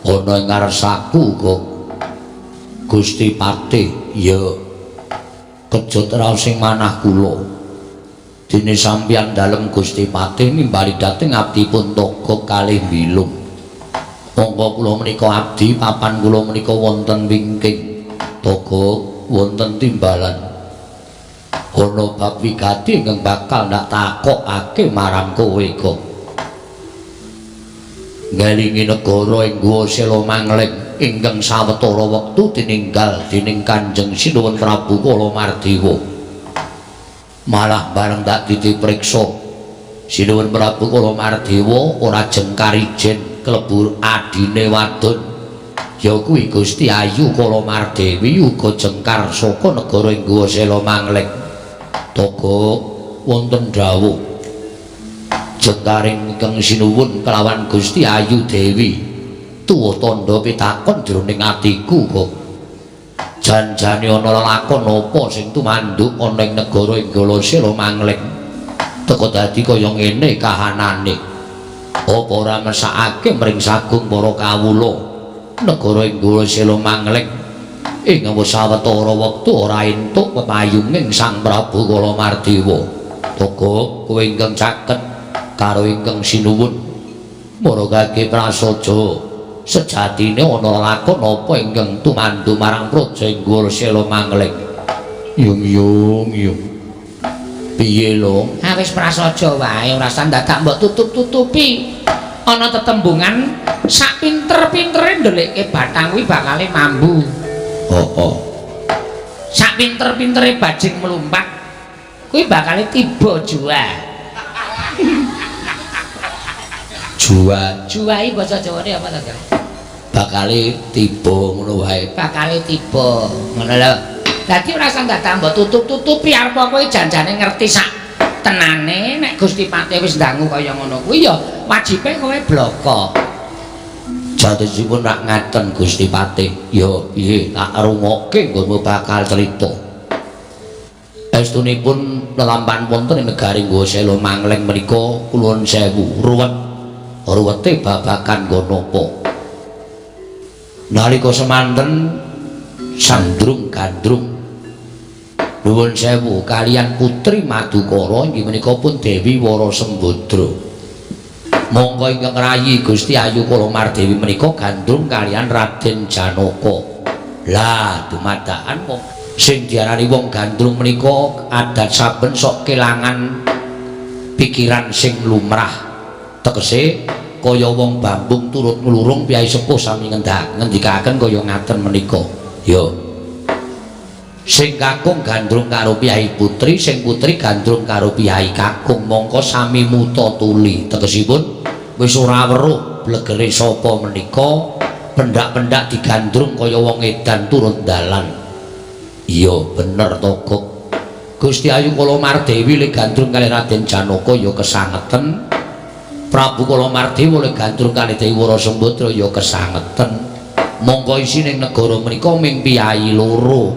ana ing ngarsaku kok Gusti Patih ya kejut raos sing manah kula dene sampeyan dalem Gusti Patih nimbali dhateng abdipun Toko kalih bilung monggo kula menika abdi papan kula menika wonten wingking Toko wonten timbalan ana bab wigati ingkang bakal ndak takokake marang kowe kok ngalingi negara ing Guwa Sela Mangleng ingkang sawetara wektu tininggal dening Kanjeng Sinuwun Prabu Kalamardewa malah bareng tak dipriksa Sinuwun Prabu Kalamardewa ora jengkar ijen klebur adine wadon ya kuwi Gusti Ayu Kalamardewi uga jengkar saka negara ing Guwa Sela Mangleng Toko wonten dawuh jengkaring ingkang sinuwun kelawan Gusti Ayu Dewi tuwa tandha pitakon jroning atiku kok janjane ana lelakon apa sing tumanduk ana ing negara ing Guwa Sela Mangleng teka dadi kaya ngene kahanane apa ora mesakake mring sagung para kawula negara ing Guwa Sela Mangleng ing sawetara wektu ora entuk pepayunging Sang Prabu Kalamardewa Toko kowe ingkang caket karo ingkang sinuwun maragake prasaja sejatine ana lakon apa ingkang tumandu marang Projeng Guwa Sela Mangleng yung piye lho wis prasaja wae ora usah dadak mbok tutup-tutupi ana tetembungan sak pinter-pintere ndelekke bathang kuwi bakale mambu sak pinter-pintere bajing melumpat kuwi bakale tiba jua iki basa Jawane apa to bakale tiba ngono wae bakale tiba ngono lho dadi ora usah dadak mbok tutup-tutupi arep kowe janjane ngerti sak tenane nek Gusti Patih wis ndangu kaya ngono kuwi ya wajibe kowe bloko jatosipun rak ngaten Gusti Patih ya piye tak rungokke nggonmu bakal crita estunipun lelampahan wonten ing negari Guwa Sela Mangleng menika kula sewu ruwete babagan napa nalika semanten Sandrung Gandrung nuwun sewu kaliyan putri Madukara inggih menika pun Dewi Wara Sembadra monggo ingkang rayi Gusti Ayu Kalamardewi menika gandrung kalian Raden Janaka lah dumadakan sing diarani wong gandrung menika adat saben sok kelangan pikiran sing lumrah tegese kaya wong Bambung turut nglurung piyai sepuh sami ngendikaken kaya ngaten menika ya sing kakung gandrung karo piyai putri sing putri gandrung karo piyai kakung mongko sami muta tuli tegesipun wis ora weruh blegere sapa menika pendak-pendak digandrung kaya wong edan turun dalan. Iya bener to, Gok. Gusti Ayu Kulamardewi le gandrung kali Raden Janaka ya kesangeten. Prabu Kulamardewa le gandrung kali Dewi Warasembadra ya kesangeten. Monggo isining negara menika ming piyai loro.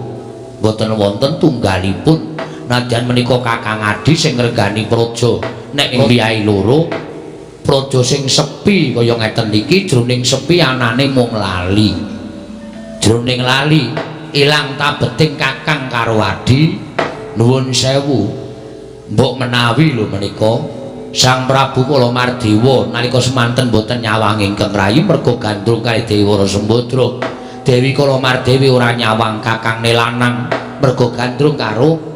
Mboten wonten tunggalipun. Nadyan menika Kakang Adi sing ngregani praja. Nek ing piyai loro praja sing sepi kaya ngeten iki jroning sepi anane mung lali. Jroning lali ilang tabeting Kakang karo Adi nuwun sewu. Mbok menawi lho menika Sang Prabu Kulamardewa nalika semanten boten nyawang ingkang rayi merga gandrung kali Dewi Warasembadra. Dewi Kulamardewi ora nyawang kakangne lanang merga gandrung karo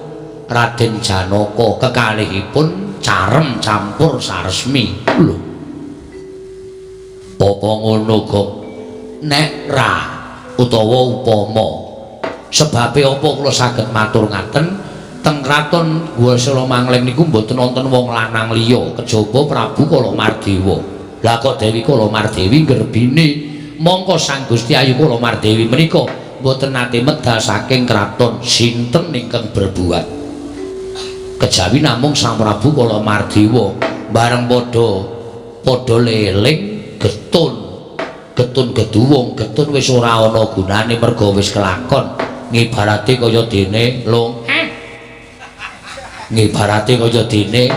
Raden Janaka kekalihipun carem campur saresmi. Lho. Apa ngono, Gok? Nek ra utawa upama sebabe apa kula saged matur ngaten teng kraton Guwasela Mangling niku mboten wonten wong lanang liya kejaba Prabu Kulamardewa. Lah kok Dewi Kulamardewi nggerbini mongko Sang Gusti Ayu Kulamardewi menika mboten nate medal saking kraton sinten ingkang berbuat. Kejawi namung Sang Prabu Kulamardewa bareng padha leling getun geduwung getun wis ora ana gunane merga wis kelakon ngibarate kaya dene ngibarate kaya dene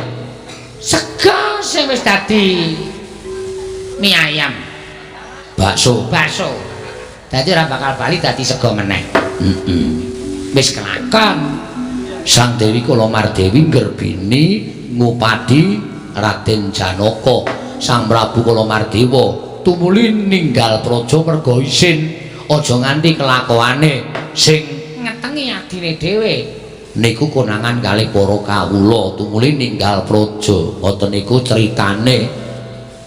sega sing wis dadi mie ayam bakso dadi ora bakal bali dadi sega meneh. Wis kelakon Sang Dewi Kulamardewi nggerbini ngupadi Raden Janaka. Sang Prabu Kulamardewa tumuli ninggal praja merga isin aja nganti kelakuane sing ngetengi adine dhewe. Niku konangan kalih para kawula tumuli ninggal praja. Ngoten niku critane.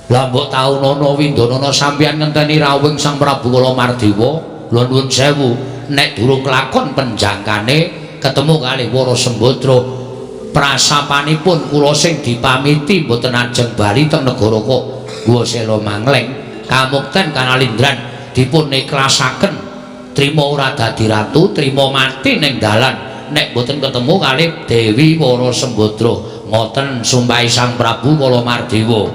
Lah mbok taunana Windanana sampeyan ngenteni rawuh Sang Prabu Kulamardewa. Lha nuwun sewu nek durung kelakon penjangkane ketemu kalih Warasembadra prasapanipun kula sing dipamiti mboten ajeng bali teng negara Guwasela Mangling kamukten kanalindran dipun ikhlasaken trima ora dadi ratu trima mati ning dalan nek mboten ketemu kalih Dewi Warasembadra. Ngoten sumpahe Sang Prabu Kulamardewa.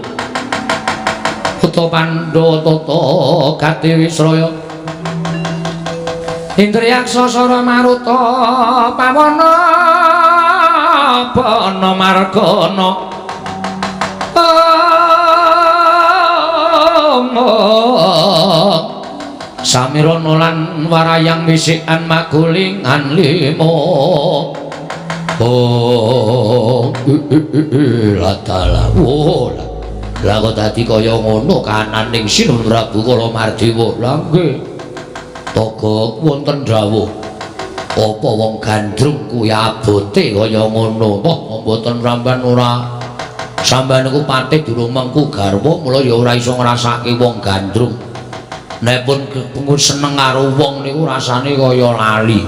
Kuta Pandhawa tata gati Wisraya Indriyaksa Sara Maruta Pawana Bana Margana Samirana lan warayang wisikan magulingan limo. Oh latala wola lah kok dadi kaya ngono kananing Sinun Prabu Kulamardewa. Lah nggih Togok wonten dawuh apa wong gandrung kuwi abote kaya ngono. Wah mboten sampean ora sampean niku patih durung mengku garwa mula ya ora iso ngrasake wong gandrung. Nek pun seneng karo wong niku rasane kaya lali.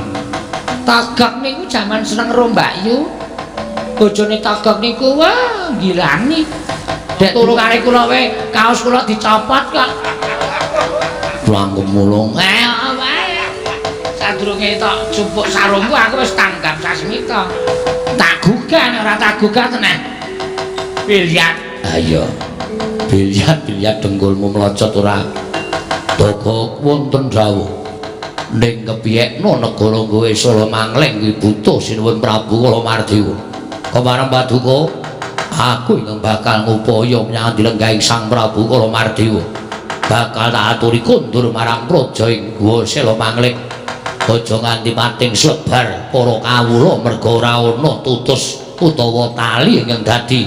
Tagak niku jaman seneng karo Mbak Yu. Bojone Tagak niku wah ngilani. Dek turu kare kula wae kaos kula dicopot kok. Pulang kemulung. Sadurunge tok jupuk sarungku aku wis tanggap sasmita. Tak gugah ora tak gugah tenan. Biliat. Ayo. Biliat dengkulmu mlocot ora. Togok wonten dawuh. Ning kepiyekno negara Guwasela Mangling kuwi butuh Sinuwun Prabu Kulamardewa. Kemareng Paduka, aku ingkang bakal ngupaya menyang dilenggahing Sang Prabu Kulamardewa. Bakal tak aturi kondur marang praja ing Guwasela Mangling. Aja nganti pating slebar para kawula merga ora ana tutus utawa tali ingkang dadi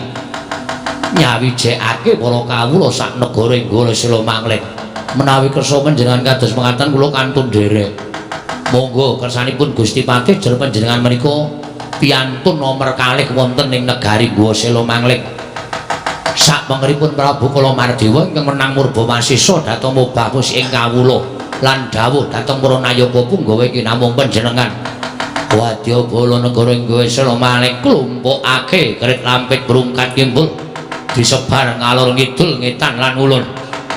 nyawijekake para kawula sak negara ing Guwasela Mangling. Menawi kersa panjenengan kados mekaten kula kantun nderek. Monggo kersanipun Gusti Patih jer panjenengan menika piantun nomor kalih wonten ing negari Guwasela Mangling. Sapangeripun Prabu Kulamardewa ingkang menang murba masisa dhateng mobah ing kawula lan dawuh dhateng para nayaka punggawa iki namung panjenengan Wadyabala negara ing Guwasela Mangling klumpukake krit lampit brungkat kimbul disebar ngalor ngidul ngetan lan ulun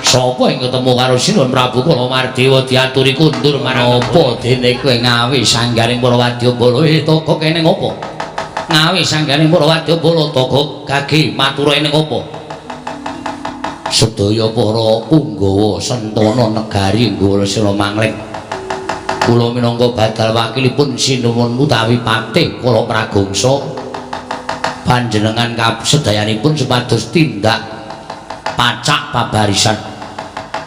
Sapa ing ketemu karo Sinuwun Prabu Kala Mardewa diaturi kundur marang apa dene kowe ngawi sanggaring para wadyabala toko kene ngopo? Ngawi sanggaring para wadyabala toko kage matur ning apa? Sedaya para punggawa sentana negari nggawa sira mangleng. Kula minangka badal wakilipun Sinuwun utawi Patih Kala Pragangsa panjenengan kasedayanipun supados tindak pacak pabarisan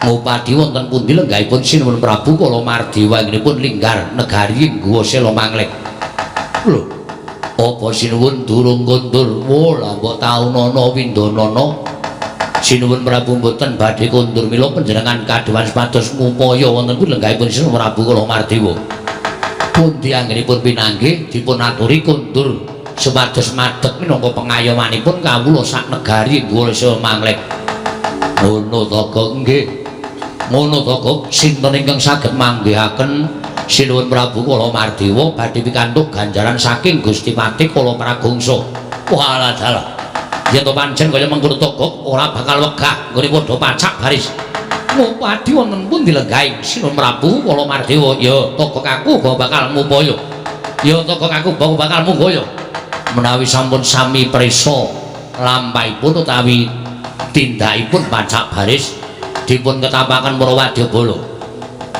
ngupadi wonten pundi lenggahipun Sinuwun Prabu Kala Mardewa inggihipun linggar negari nggawa sira mangleng. Lho, apa Sinuwun durung kondur? Wola mbok taunana windanana Sinuwun Prabu mboten badhe kondur mila panjenengan kadhewan supados ngupaya wonten pundi lenggahipun Sinuwun Prabu Kala Mardewa. Pundi anggenipun pinanggih dipun aturi kondur supados madheg minangka pengayomanipun kawula sak negari nggawa sira mangleng. Ngono to kok nggih. Ngono to kok sinten ingkang saged manggihaken Sinuwun Prabu Kala Mardewa badhe pikantuk ganjaran saking Gusti Patih Kala Pragangsa. Walah dalah. Yen to pancen kaya mengkono to kok ora bakal wegah nggone padha pacak baris. Ngupadi wonten pundi lenggahe Sinuwun Prabu Kala Mardewa ya toko aku bakal ngupaya. Ya toko aku bakal munggaya. Menawi sampun sami prisa lampahipun utawi tindakipun pacak baris dipun ketapaken para wadyabala.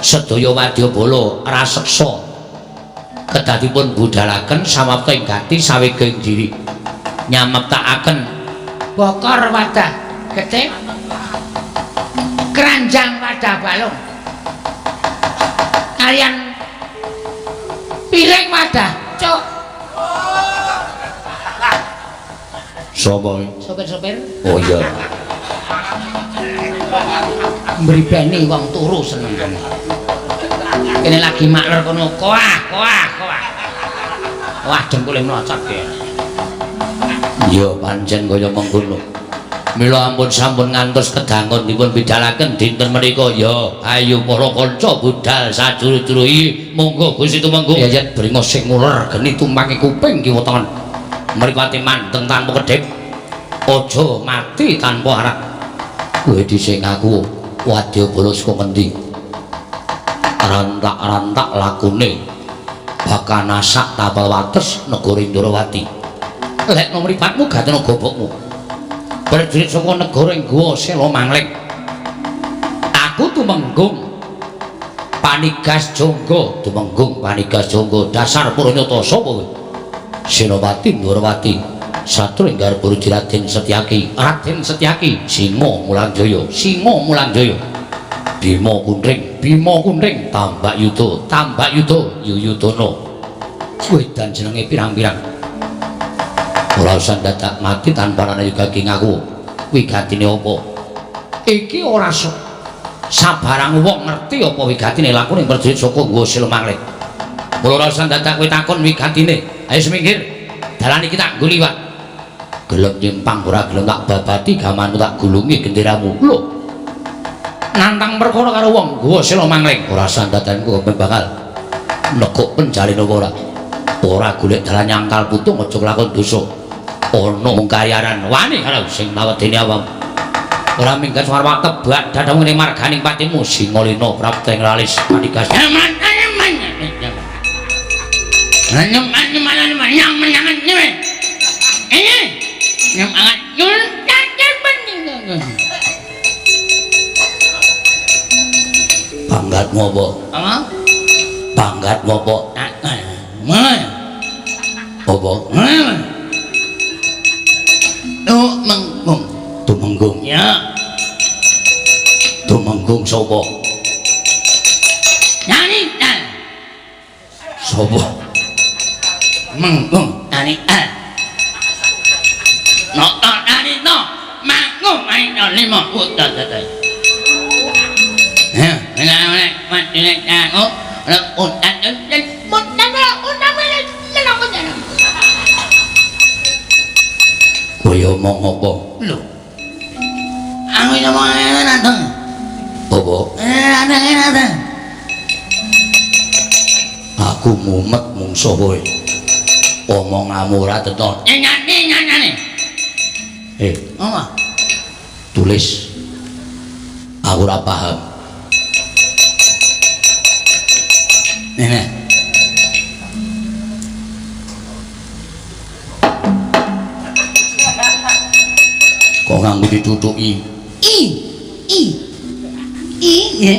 Sedaya wadyabala raseksa kedadipun budhalaken samapta ing gati sawega ing diri. Nyameptakaken bokor wadah getih, keranjang wadah balung, kalian piring wadah cuk. Sapa? Sopir-sopir? Oh iya. Mripeni wong turu seneng kene. Kene lagi makler kono koah. Wah dengkule mlocot ya. Ya pancen kaya mengkono. Mila ampun sampun ngantos kedangun dipun bidhalaken dinten menika ya ayo para kanca budal sajuru-juru iki monggo Gusti tumenggung. Yayat bringos sing nguler geni tumpange kuping kiwa tengen. Mripate mandeng tanpa kedhip. Aja mati tanpa arak. Kowe dhisik aku wadyabala saka ngendi? Rantak-rantak lakune bakal nasak tapal wates negara Indrawati. Lek nomripatmu gatena gobokmu. Prajurit saka negara ing Gowa Sela Mangleng. Aku tumenggung Panigas Jangga, tumenggung Panigas Jangga dasar Puranyata sapa kowe? Senopati Ndrawati. Satru ing garpu Raden Setyaki, Raden Setyaki, Singa Mulangjaya, Singa Mulangjaya. Bima Kunring, Tambak Yuda, Yuyudana. Wedan jenenge pirang-pirang. Ora usah dadak mati tanpa ana gaging aku. Wigatine apa? Iki ora sabarang wong ngerti apa wigatine lakune prajurit saka Gowa Sela Mangleng. Mula ora usah dadak kowe takon wigatine. Ayo semingkir. Dalan iki tak nggo liwat. Gelem nyimpang ora gelem tak babati gamanmu tak gulungi genderamu. Lho. Nantang perkara karo wong Gowa Sela Mangleng ora sandadanku bakal nekuk penjalin apa ora. Ora golek dalan nyangkal putung aja nglakon dosa. Ana mung karyaran wani karo sing nawedeni awam. Ora minggat warwa kebak dadamu ning marganing patimu Singalena prapteng lalis Panigas. Panggatmu apa? Apa? Panggatmu apa? Apa? Tumenggung. Ya. Tumenggung sapa? Nani. Sapa? Menggung nani. No, nani no. Manggung ae lima utat. Kowe omong apa? Lho. Aku ngomong enak to. Apa? Enak to. Aku mumet mungsuh kowe. Omonganmu ora teton. Nyane. Apa? Tulis. Aku ora paham. Nenek. Kok nganggo ditutuki? I ya.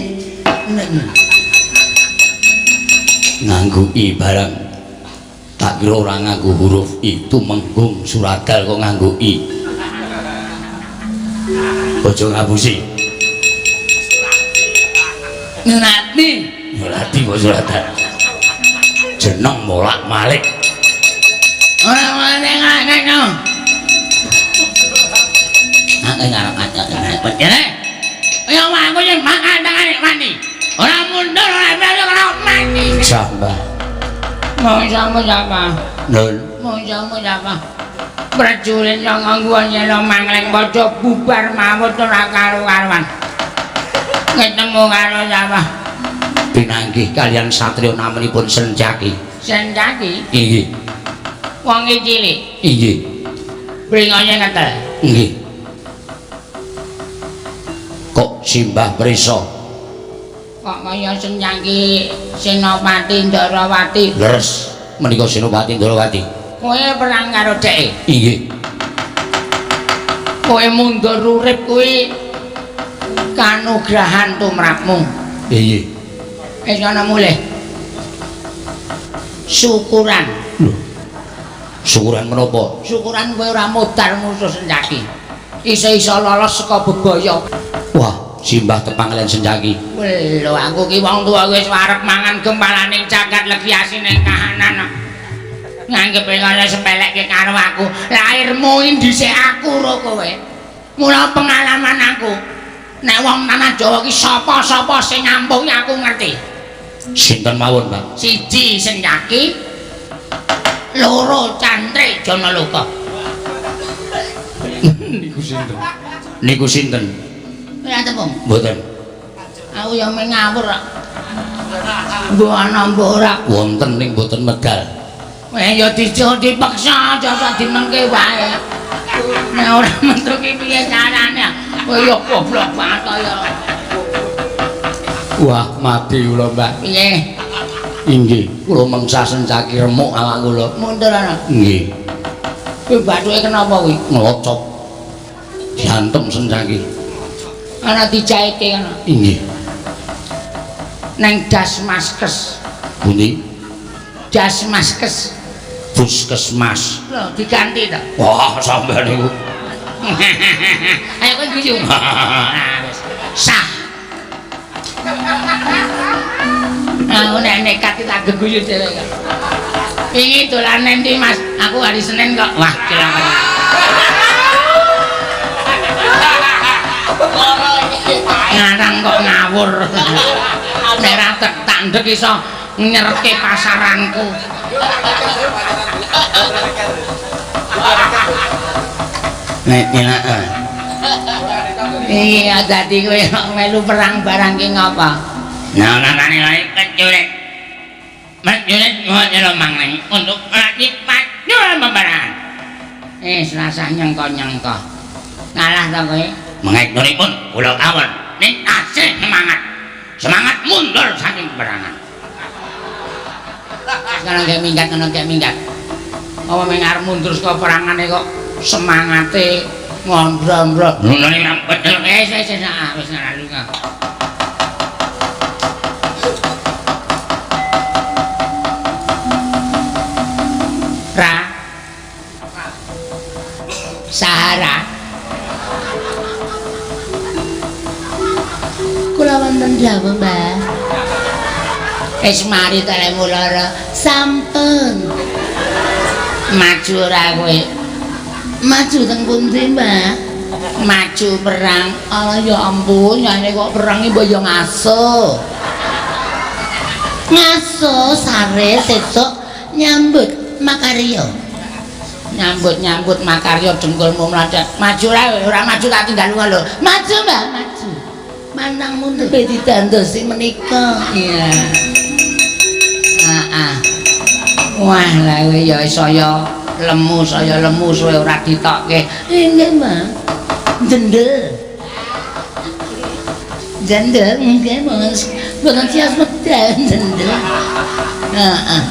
Nganggo i barang. Tak kira ora nganggo huruf i, tumenggung Suradal kok nganggo i. Aja ngapusi. Ngerti. Ngerti kok Suradal. Jeneng molak-malik. Ora ngono. Begini, ya aku yang makan dengan mati. Orang mundur, orang berani kalau mati. Siapa? Mau sama siapa? Nun. Mau sama siapa? Prajurit yang ngangguannya lo mangleng bodoh bubar mawut ora karu-karuan. Ketemu karo siapa? Pinanggih kalian satrio namanipun Senjaki. Senjaki? Inggih. Wong cilik. Inggih. Bringonya ketel. Inggih. Kok simbah preso? Kok kaya Senjaki Senopati Ndarawati. Leres menika Senopati Ndarawati. Kowe perang karo dheke. Inggih. Kowe mundur urip kuwi kanugrahan tumrapmu. Inggih. Wis ana mulih. Syukuran. Lho. Syukuran menapa? Syukuran kowe ora modal musuh Senjaki. Iso-iso lolos saka bebaya. Wah, simbah tepang kalian Senjaki. Lho, aku ki wong tuwa wis arep mangan gempalaning cagat legiasi ning kahanan. Nganggep kaya sepelekke karo aku. Lairmu dhisik aku ro kowe. Mula pengalaman aku. Nek wong tanah Jawa ki sapa-sapa sing nyambung aku ngerti. Sinten mawon, Pak? Siji Senjaki, loro Cantrik Janaloka. Niku sinten? Niku sinten? Ya tepung. Mboten. Aku ya mung ngawur kok. Mbok ana mbok ora. Wonten ning mboten medal. Ya dipaksa aja sak dinengke wae. Nek ora metu ki piye carane? Kaya goblok banget kaya. Wah, mati kula, Mbak. Piye? Inggih, kula mangsa Senjaki remuk awak kula. Mundur ana. Nggih. Kuwi bathuke kenapa kuwi? Nglocop. Diantem Senjaki. Ana dijahite ana. Inggih. Neng Dasmaskes. Pundi? Dasmaskes. Puskesmas. Lho, diganti to. Wah, sampeyan niku. Ayo kowe guyu. Sah. Aku nek nekat tak geguyu dhewe kok. Wingi dolan endi, Mas? Aku hari Senin kok. Wah, cilaka. Ngarang kok ngawur. Nek ra tandek iso nyerke pasaranku. Nek nilai. Iya, dadi kowe melu perang barang ki ngapa? Nah, nanane lagi keculik. Menjulit ngono mangleng untuk lagi pacul pembaran. Selasa nyengko-nyengko. Ngalah to kowe? Mengeknuripun kula kawon. Ning asih semangat. Semangat mundur saking peperangan. Sekarang kayak minggat. Apa mengarep mundur saka perangane kok semangate ngondro-ndro. Ngono ning bener. Wis lalu kok. Sahara. Kula wonten dawuh, Mbah. Wis mari telemu lara. Sampun. Maju ora kowe? Maju teng pundi, Mbah? Maju perang. Allah ya ampun, nyane kok perang iki mbok ya ngaso. Ngaso sare sesuk nyambut makarya. Nyambut makarya dengkulmu mladet. Maju ora maju tak tinggal lunga lho. Maju, Mbak, maju. Manang mundur didandosi menika. Iya. Wah, lha kowe ya saya lemu suwe ora ditokke. Nggih, Mbak. Jendel. Jendel nggih Mas. Mboten sias medal jendel. Heeh.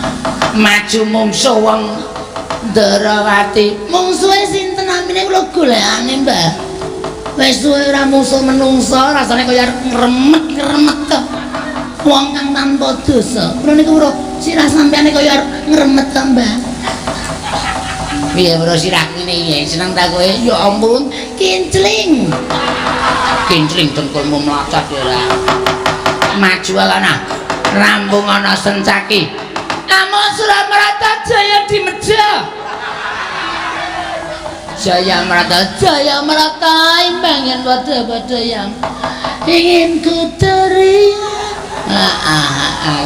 Maju mungsuh wong Darawati. Mungsuhe sinten namine kula golekane, Mbah. Wis suwe ora mungsuh menungso, rasane kaya ngremet-ngremet to. Wong kang tanpa dosa. Kula niku ora sirah sampeyan kaya ngremet to, Mbah. Piye bro sirahku ini seneng ta kowe? Ya ampun, kincling. Kincling dengkulmu mlacat ora. Maju ana. Rambung ana sencaki. Amo Suramarata Jaya dimeja. Jaya Marata imbangan pada yang ingin ku teriak.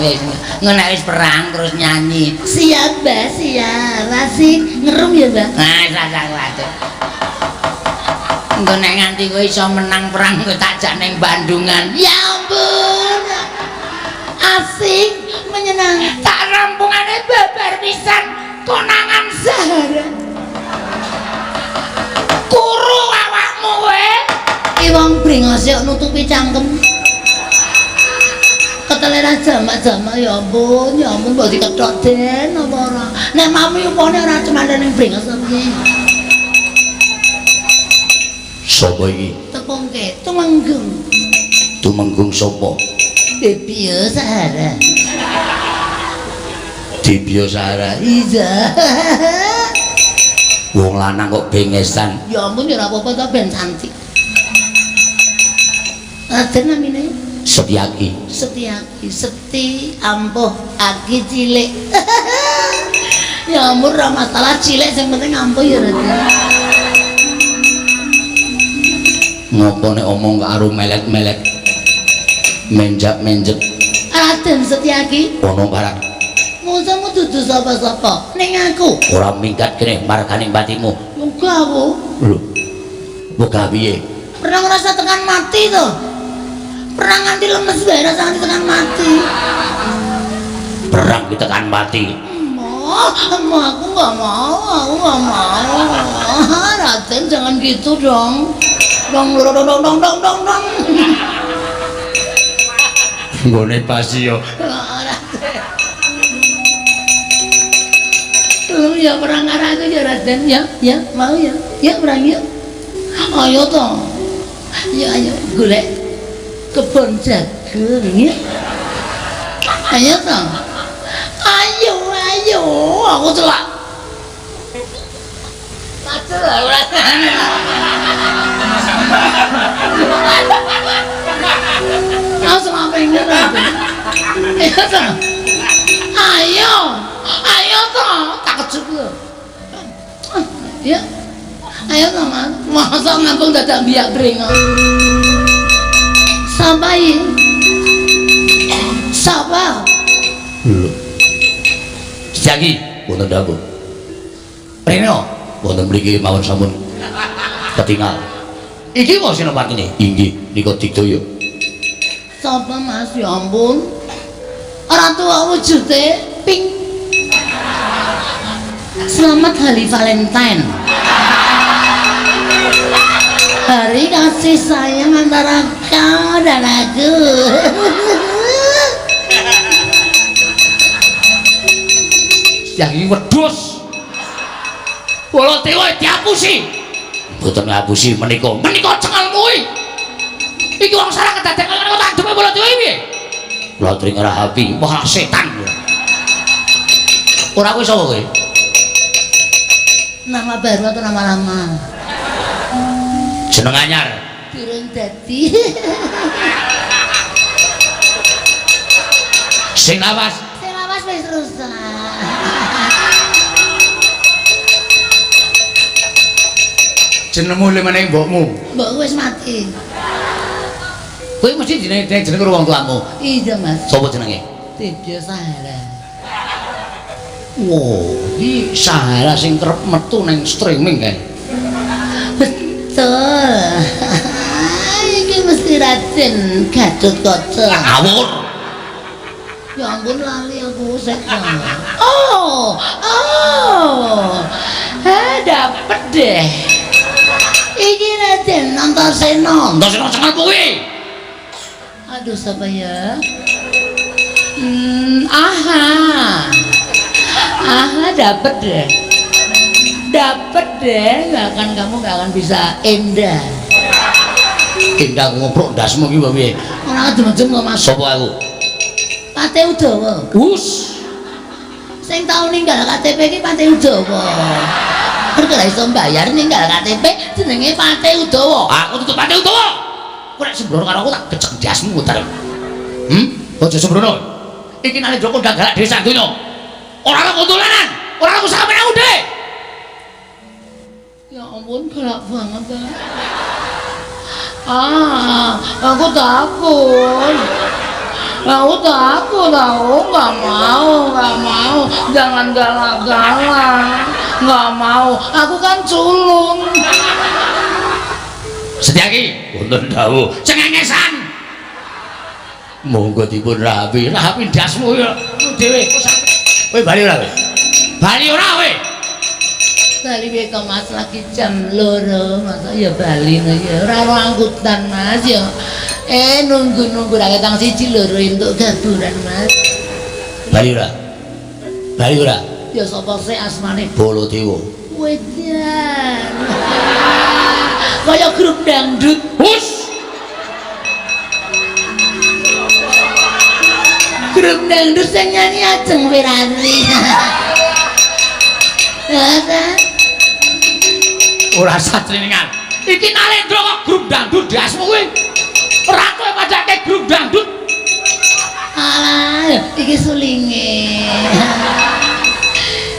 Wis ngono wis perang terus nyanyi. Siap, Mbah, siap. Asik ngerum ya, Mbah. Sak wae. Engko nek nganti kowe iso menang perang kowe tak jak ning Bandungan. Ya ampun. Asik menyenangkan. Tak rampungane babar pisan konangan Sahara. Kuru awakmu kowe. Ki wong brengos kok nutupi cangkem. Ketelera jamak-jamak ya ampun mbok dikethok den apa ora. Nek mami upane ora cemandhe ning brengos piye. Sapa iki? Tepungke, Tumenggung. Tumenggung sapa? Debio Sahara. Debio Sahara. Iya. Wong lanang kok bengesan. Ya ampun ya ora apa-apa to ben cantik. Aden namine Setiaki. Seti ampuh aki cilik. Ya ampun ora masalah cilik sing penting ampuh ya Raden. Ngopo nek omong karo melet-melet menjak-menjet Raden Setiaki ono barang musamu dudu sapa-sapa ning aku ora minggat kene marganing batimu muga aku lho muga piye pernah ngerasa tekan mati to pernah nganti lemes bae rasane tekan mati perang ditekan mati aku nggak mau Raden jangan gitu dong dong nggone pasti yo ya perang karo aku ya Raden ya mau ya perang ya ayo toh ya ayo golek kebon jagung ya ayo toh ayo aku celak macet ora langsung apa yang ayo toh tak kejuk lo ya ayo toh mas masa ngampung dadak biak bringo sampai siapa lho Jagi wonten dapur Reno wonten mriki mawon sampun ketinggal iki kok sinopatine inggih nika digdaya sapa mas ya ampun ratu wujude pink selamat hari Valentine hari kasih sayang antara kau dan aku yang ini wedhus wala dewa diapusi mboten ngapusi menika cengelmu iki wong sarang kedadekan kok tak dewe wala dewa piye kula tring rahapi wah setan ora kowe sapa kowe nama baru atau nama lama jeneng anyar durung dadi sing lawas wis rusak jenengmu le meneh mbokmu mbokku wis mati kowe mesti jeneng karo wong tuamu iya mas sapa jenenge Debio Sahara wow iki Sahara sing kerep metu ning streaming kae betul iki mesti Raden Gatotkaca ngawur ya ampun lali aku sek dapet deh iki Raden Antasena cengal kuwi Aduh, siapa ya? Aha, dapet deh, kamu gak akan bisa indah ngoprok ndasmu iki piye? Ora adem-adem kok Mas. Sapa aku? Pate Udawa. Us. Sing tau ninggal KTP iki Pate Udawa. Perkara iso mbayar ninggal KTP jenenge Pate Udawa. Aku tutup Pate Udawa. Kok nek sembrono karo aku tak gecek ndasmu muter. Aja sembrono. Iki nalih Joko ndang galak desa donya. Ora ana kontolanan, ora aku sampeyan aku dhek. Ya ampun, galak banget ta. Aku takut. Aku takut tahu, nggak mau, jangan galak-galak, nggak mau. Aku kan culun. Setyaki, wonten dawuh, cengengesan. Monggo dipun rapi ndasmu ya dhewe. Kowe bali ora kowe? Bali ora kowe? Bali wae kok Mas lagi jam 2, masa ya bali ya ora ono angkutan Mas ya. Nunggu ra ketang 1 loro entuk gaburan Mas. Bali ora? Ya sapa sih asmane? Baladewa. Wedan. Kaya grup dangdut. Hus. Grup dangdut sing nyanyi Ajeng Wirari. Ora satriningan. Iki Nalendra kok grup dangdut dasmu kuwi. Ora kowe padake grup dangdut. Alah, iki sulinge.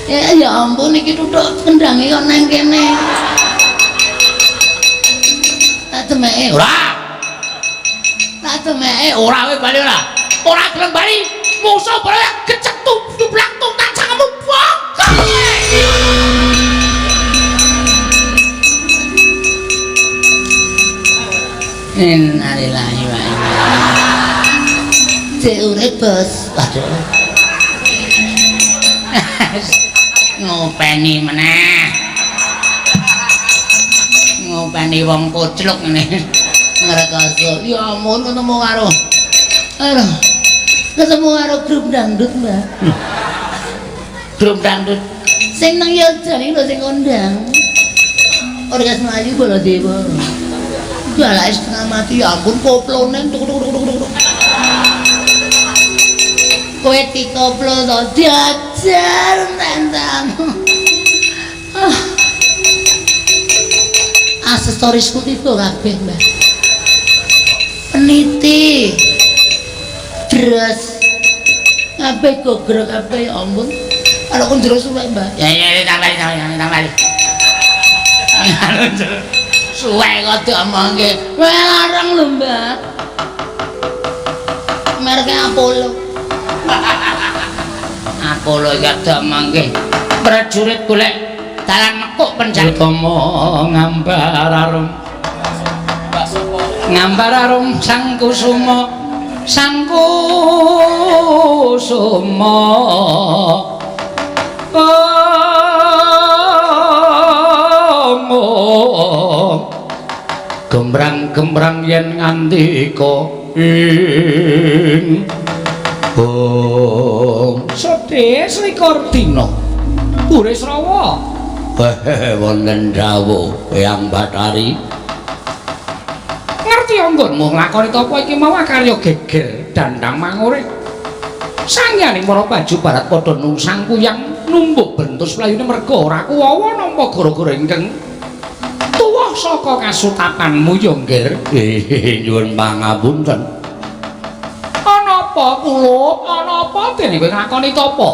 Ya ampun iki tutuk kendange kok nang kene. Tak temeke. Tak temeke Ora kowe bali ora. Ora gelem bali. Musuh bali gecek tublak tuntas cangkemmu bongkok. Innalillahi wa inna ilaihi. Cek urip bos. Waduh. Ngopeni meneh. Ngopeni wong kucluk ngene. Ngrekoso. Ya ampun ketemu karo grup dangdut, Mbak. Grup dangdut sing nang Yogyakarta lho sing kondang. Orgas Melayu Baladewa. Galak setengah mati, ya ampun koplone tuk. Kowe dikoplo to diajar tentang. Aksesorisku tiba kabeh, Mbak. Peniti. Dres. Kabeh gogrok kabeh, ya ampun. Kalau kon jero suwek, Mbak. Ya tambali. Suwek kok diomongke. Kowe larang lho, Mbak. Merke Apollo. Apollo iki diomongke. Prajurit golek dalan mekuk penjara. Utama ngambar arum sang kusuma. Gembrang yen ngandika ing sedhe selikur dina Burisrawa wonten dawuh Eyang Bathari ngerti anggonmu nglakoni tapa iki mau karya geger dandang mangure sangyaning para baju barat padha nungsang kuyang numbuk bentus playune merga ora kuwawa nampa gara-gara ingkang tuwuh saka kasutapanmu ya nggir nyuwun pangapunten ana apa kula ana apa dene kowe nglakoni tapa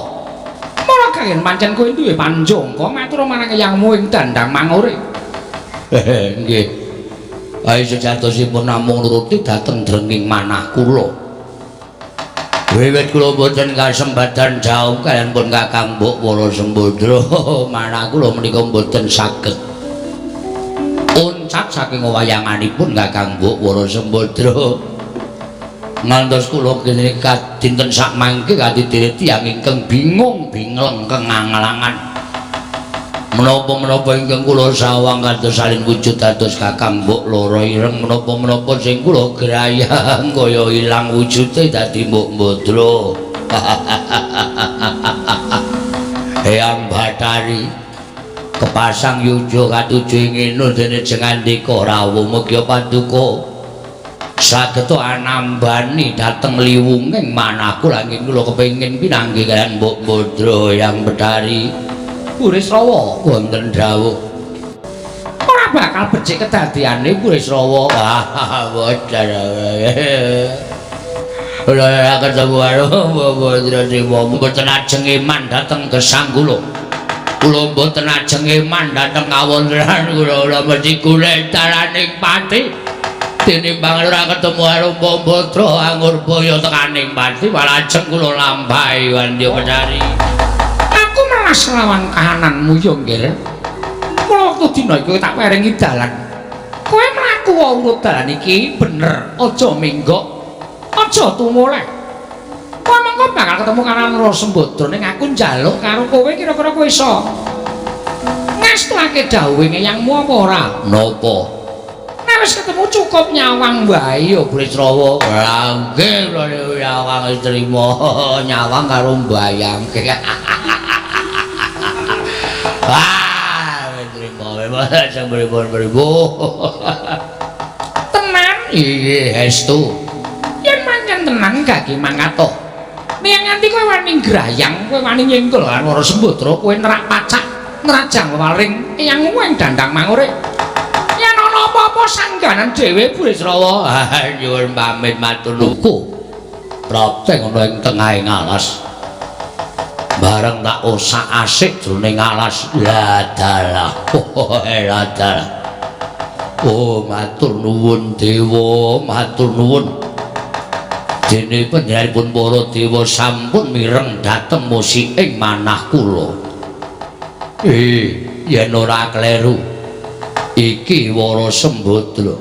mula kangen pancen kowe duwe panjangka matur marang eyangmu ing dandang mangure nggih ayo sejatosipun namung nuruti dhateng drenging manah kula wiwit kula boten kasempatan jauh kaliyan pun Kakang Mbok Wala Sembadra manah kula menika boten saged uncat saking wayanganipun Kakang Mbok Wala Sembadra ngantos kula kene dinten sak mangke kadidire tiyang ingkang bingung bingleng kenganglangan menapa ingkang kula sawang kados salin wujud dados kakang mbok loro ireng menapa sing kula grayang kaya ilang wujude dadi mbok mbodro. Eyang Batari kepasang yujo katuju ingin dene jengandika rawuh mugi paduka saged anambani dhateng liwunging manahku langit kula kepengin pinanggih kaliyan mbok mbodro Eyang Batari. Burisrawa wonten dawuh ora bakal becik kedadiane Burisrawa. Bocah ora ketemu karo Mbok Simo mboten ajeng iman dhateng gesang kula mboten ajeng iman dhateng kawontenan kula mesti kulentaraning pati tinimbang ora ketemu karo Mbok Bodro anggur boyo tekaning pati malah ajeng kula lampahi Wandya Batari. Aku melas lawan kahananmu yo nggih. Mula wektu dina iki tak paringi dalan. Kowe mlaku urut dalan iki bener, aja menggok. Aja tumoleh. Kowe mengko bakal ketemu karo Rara Sembadra ning aku njaluk karo kowe kira-kira kowe iso ngestake dawuhe eyangmu apa ora? Napa? Nek wis ketemu cukup nyawang wae ya Burisrawa. Lah nggih kula nyawang wis trima nyawang karo mbayang. Wah, wis trima wae sing pripun-pripun. Tenan? Iya, estu. Yen pancen tenan gage mangkato. Nek nganti kowe wani grayang, kowe wani nyengkul karo Rara Sembadra, kowe nerak pacak, ngrajang waring eyangmu ing dandang mangure. Yen ana apa-apa sangganan dhewe Burisrawa, nyuwun pamit matur nuwun. Proteng ana ing tengahing alas. Bareng tak osak asik jroning alas. Lah dalah. Lah dalah. Oh, matur nuwun dewa, matur nuwun. Dene panjenenganipun para dewa sampun mireng dhateng musik ing manah kula. Yen ora kleru iki Rara Sembadra.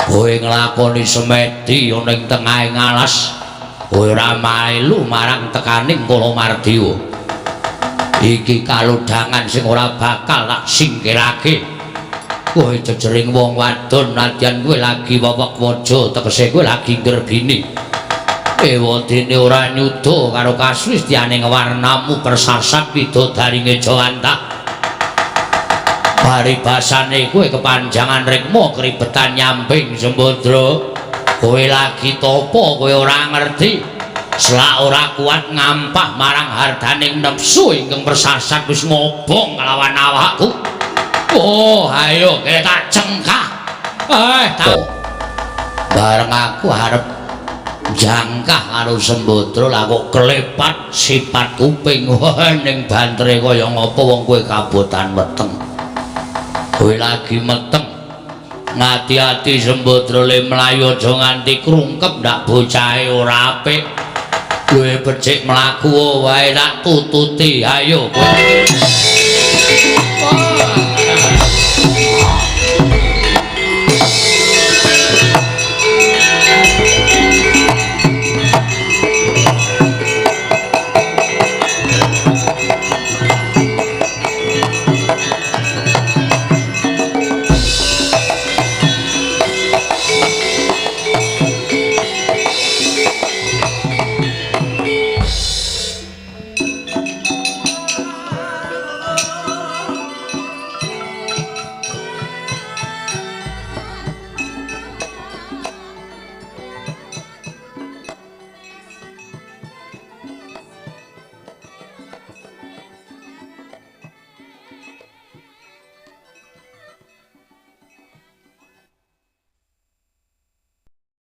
Kowe nglakoni semedi ana ing tengahing alas. Ora melu marang tekaning Kalamardiwa. Iki kalodhangan sing ora bakal tak singkirake. Kowe jejering wong wadon nadyan kowe lagi wewek waja tegese kowe lagi nggerbini. Ewadene ora nyuda karo kaswistianing warnamu persasat widodari Jawanta. Paribasane kowe kepanjangan rikma keribetan nyamping Sembadra. Kowe lagi topo kowe ora ngerti. Selak ora kuat ngampah marang hardaning nepsu ingkang persasat wis ngobong kelawan awakku. Oh, ayo kita cengkah. Bareng aku arep jangkah karo Sembadra lah kok klepat sipat kuping ning bantere kaya ngapa wong kowe kabotan meteng. Kowe lagi meteng. Ngati-ati Sembadra le mlayu aja nganti krungkep ndak bocahe ora apik. Kowe becik mlaku wae tak tututi. Ayo kowe.